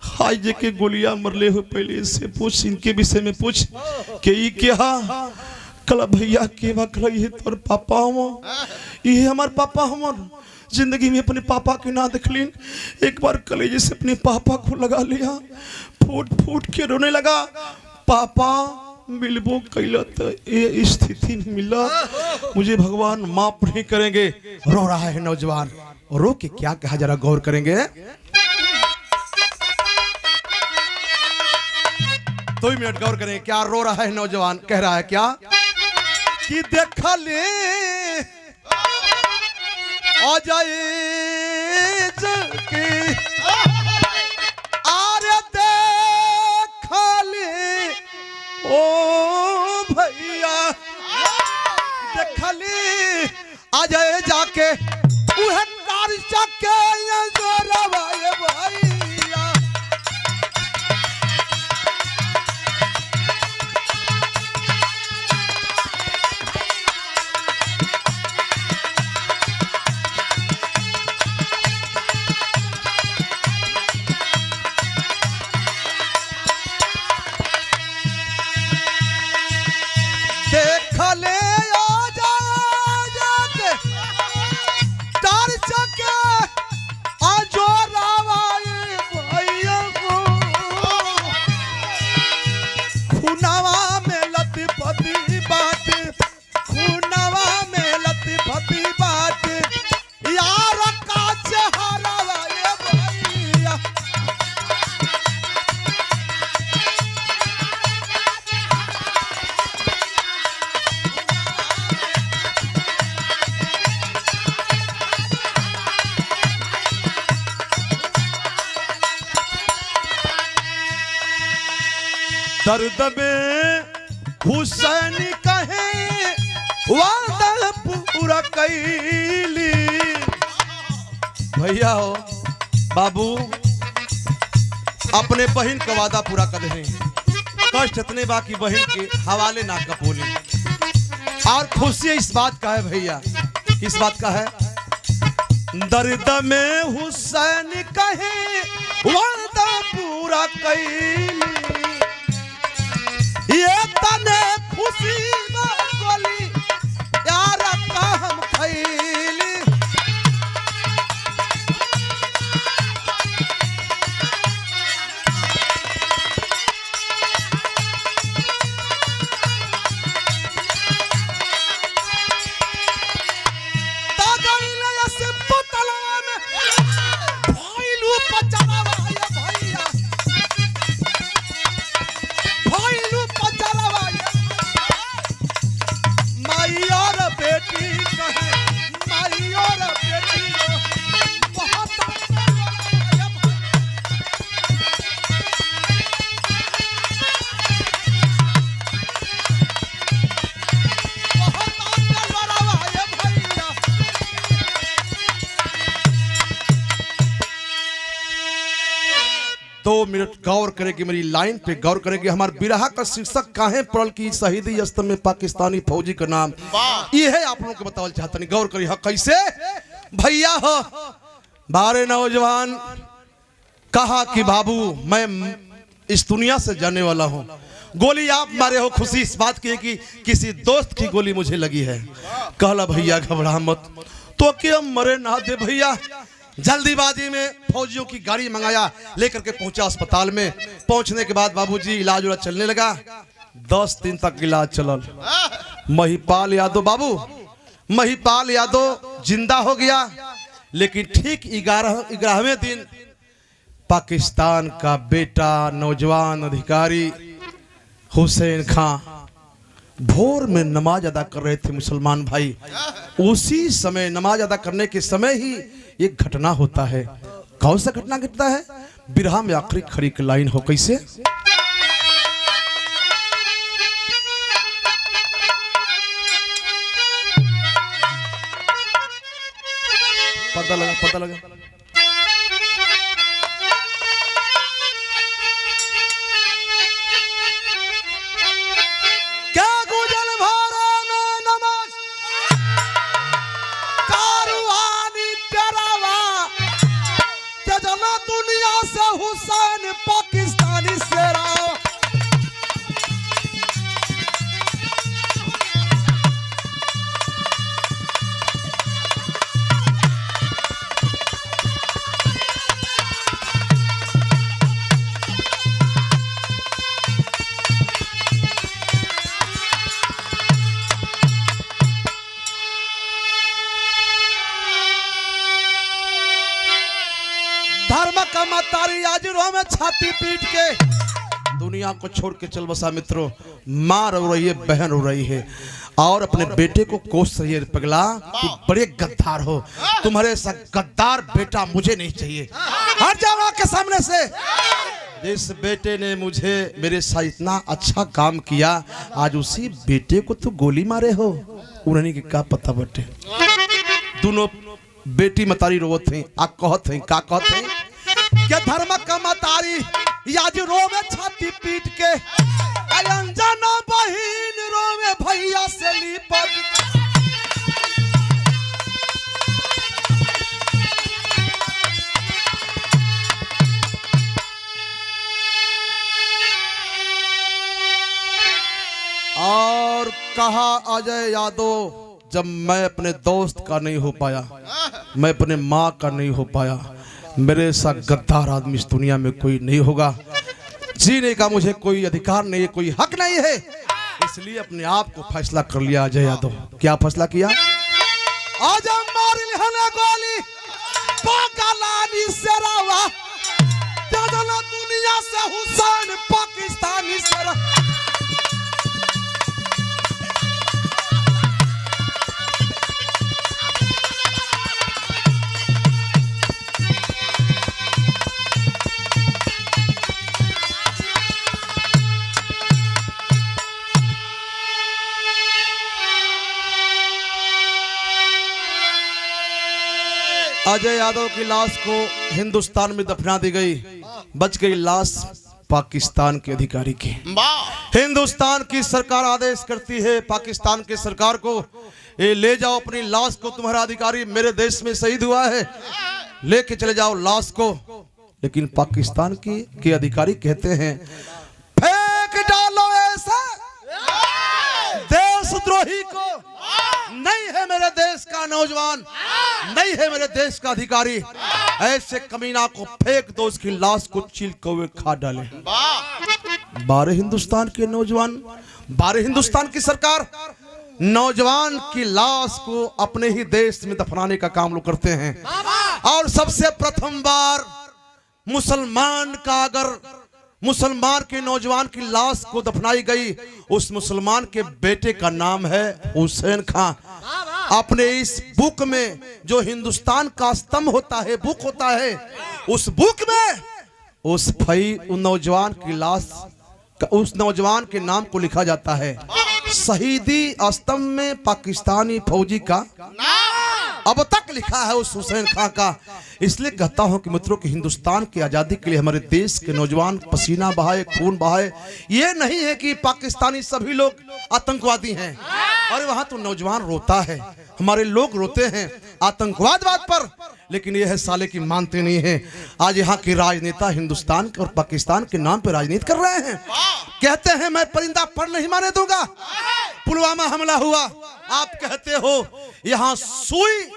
हाय जे के गोलियां मरले हो पहले इससे पूछ, इनके विषय में पूछ के ये क्या। कला भैया के वक्त ये तोर पापा हो, ये हमार पापा हमार। जिंदगी में अपने पापा के ना देख लीन, एक बार कलेजे से अपने पापा को लगा लिया, फूट फूट के रोने लगा। पापा मिलबो कैला तो ये स्थिति में मिला, मुझे भगवान माफ नहीं करेंगे। रो रहा है नौजवान, रो के क्या कहा, जरा गौर करेंगे। 2 मिनट गौर करें, क्या रो रहा है नौजवान? कह रहा है क्या कि देखा ले आ जाए जके, आरे देखा ले ओ भैया, देखा ले आ जाए जाके उहे कार चके जोरवाए भैया। दर्द में हुसैन कहे वादा पूरा कैली। भैया हो बाबू, अपने बहन का वादा पूरा कर रहे हैं, कष्ट इतने बाकी बहन के हवाले ना कपोली। और खुशी इस बात का है भैया, किस बात का है? दर्द में हुसैन कहे वादा पूरा कैली, ये तने खुशी बोली यार का हम खैली। दो मिनट गौर करेगी, मेरी लाइन पे गौर करेगी। हमारे बिरहा का शीर्षक काहे पड़ल की शहीदी अस्त में पाकिस्तानी फौजी का नाम, ये है आप लोगों को बतावल चाहता नहीं। गौर करिए कैसे भैया हो। बारे नौजवान कहा कि बाबू मैं इस दुनिया से जाने वाला हूँ। गोली आप मारे हो, खुशी इस बात की है कि किसी दोस्त की गोली मुझे लगी है। कहला भैया घबरा मत, तो क्या मरे ना दे भैया। जल्दीबाजी में फौजियों की गाड़ी मंगाया, लेकर के पहुंचा अस्पताल में। पहुंचने के बाद बाबूजी इलाज उलाज चलने लगा। 10 दिन तक इलाज चलल। महिपाल यादव, बाबू महिपाल यादव जिंदा हो गया, लेकिन ठीक 11वें दिन पाकिस्तान का बेटा नौजवान अधिकारी हुसैन खां भोर में नमाज अदा कर रहे थे मुसलमान भाई। उसी समय नमाज अदा करने के समय ही एक घटना होता है। कौन सा घटना घटता है? बिरहा में आखिरी खड़ी की लाइन हो कैसे? पता लगा, पता लगा। हुसैन पाकिस्तानी शेरा धर्म का मतारी आज रो में छाती पीट के दुनिया को छोड़ के चल बसा। मित्रों, माँ रो रही है, बहन रो रही है और अपने बेटे को कोस रही है। पगला तू बड़े गद्दार हो, तुम्हारे सा गद्दार बेटा मुझे नहीं चाहिए, हट जाओ के सामने से। जिस बेटे ने मुझे मेरे साथ इतना अच्छा काम किया, आज उसी बेटे को तू गोली मारे हो। उन्हें के का पता बटे। दोनों बेटी मतारी रोवत हैं, आ कहत हैं का कहत हैं? क्या धर्म का मतारी याज रोवे छाती पीट के, अनजाना बहिन रोवे भैया से लिपट। और कहा अजय यादव, जब मैं अपने दोस्त का नहीं हो पाया, मैं अपने माँ का नहीं हो पाया, मेरे साथ गद्दार आदमी इस दुनिया में कोई नहीं होगा। जीने का मुझे कोई अधिकार नहीं है, कोई हक नहीं है। इसलिए अपने आप को फैसला कर लिया अजय यादव। क्या फैसला किया? आज गोली पाकिस्तानी शेरावा, दुनिया से हुसैन पाकिस्तानी शेरा। अजय यादव की लाश को हिंदुस्तान में दफना दी गई, बच गई लाश पाकिस्तान के अधिकारी की। हिंदुस्तान की सरकार आदेश करती है पाकिस्तान के सरकार को, ये ले जाओ अपनी लाश को, तुम्हारा अधिकारी मेरे देश में शहीद हुआ है, लेके चले जाओ लाश को। लेकिन पाकिस्तान के अधिकारी कहते हैं फेंक डालो ऐसा देशद्रोही को, नहीं है मेरे देश का नौजवान, नहीं है मेरे देश का अधिकारी, ऐसे कमीना को फेंक दो, उसकी लाश को चील कौवे खा डाले। 12 हिंदुस्तान के नौजवान, 12 हिंदुस्तान की सरकार नौजवान की लाश को अपने ही देश में दफनाने का काम लोग करते हैं। और सबसे प्रथम बार मुसलमान का, अगर मुसलमान के नौजवान की लाश को दफनाई गई, उस मुसलमान के बेटे का नाम है हुसैन खान। अपने इस बुक में जो हिंदुस्तान का स्तंभ होता है, बुक होता है, उस बुक में उस नौजवान की लाश, उस नौजवान के नाम को लिखा जाता है। शहीदी स्तंभ में पाकिस्तानी फौजी का अब तक लिखा है उस हुसैन खान का। इसलिए कहता हूं कि मित्रों कि हिंदुस्तान की आजादी के लिए हमारे देश के नौजवान पसीना बहाए, खून बहाए। ये नहीं है कि पाकिस्तानी सभी लोग आतंकवादी हैं, और वहां तो नौजवान रोता है, हमारे लोग रोते हैं आतंकवाद पर, लेकिन यह है साले की मानते नहीं है। आज यहाँ के राजनेता हिंदुस्तान और पाकिस्तान के नाम पर राजनीति कर रहे हैं। कहते हैं मैं परिंदा पर नहीं मारने दूंगा। पुलवामा हमला हुआ, आप कहते हो यहां सुई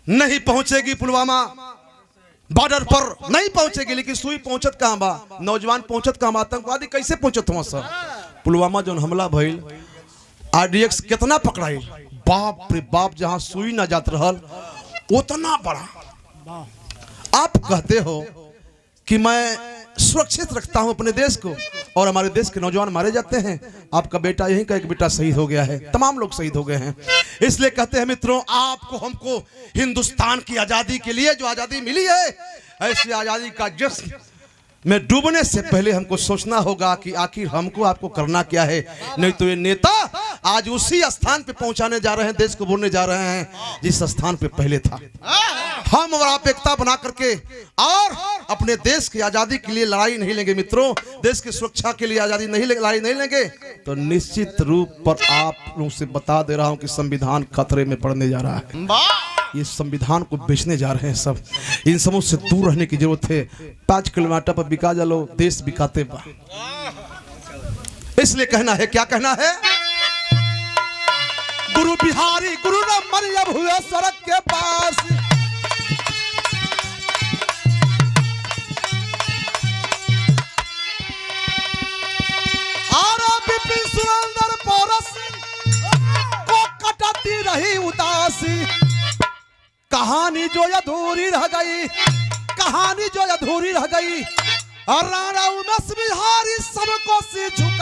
नहीं पहुंचेगी, पुलवामा बॉर्डर पर नहीं पहुंचेगी, लेकिन सुई पहुंचत कहां बा, नौजवान पहुंचत कहां बा, आतंकवादी कैसे पहुंचत हुआ सर। पुलवामा जो हमला भइल, RDX कितना पकड़ाई, बाप रे बाप, जहां सुई ना जात रहल उतना बड़ा। आप कहते हो कि मैं सुरक्षित रखता हूं अपने देश को, और हमारे देश के नौजवान मारे जाते हैं। आपका बेटा, यहीं का एक बेटा शहीद हो गया है, तमाम लोग शहीद हो गए हैं। इसलिए कहते हैं मित्रों, आपको हमको हिंदुस्तान की आजादी के लिए जो आजादी मिली है, ऐसी आजादी का जश्न में डूबने से पहले हमको सोचना होगा कि आखिर हमको आपको करना क्या है। नहीं तो ये नेता आज उसी स्थान पे पहुंचाने जा रहे हैं, देश को बोलने जा रहे हैं जिस स्थान पे पहले था। हम और आप एकता बना करके और अपने देश की आजादी के लिए लड़ाई नहीं लेंगे मित्रों, देश की सुरक्षा के लिए आजादी लड़ाई नहीं लेंगे, तो निश्चित रूप पर आप लोगों से बता दे रहा हूं कि संविधान खतरे में पड़ने जा रहा है। ये संविधान को बेचने जा रहे हैं सब। इन सबों से दूर रहने की जरूरत है। 5 किलोमीटर पर बिका जालो, देश बिकाते बा। इसलिए कहना है, क्या कहना है, गुरु बिहारी गुरु न मरियम हुए सड़क के पास, और बिपिन सुरेंद्र पोरस को कटाती रही उदासी। कहानी जो अधूरी रह गई, कहानी जो अधूरी रह गई, और राणा उमेश बिहारी सबको से झुका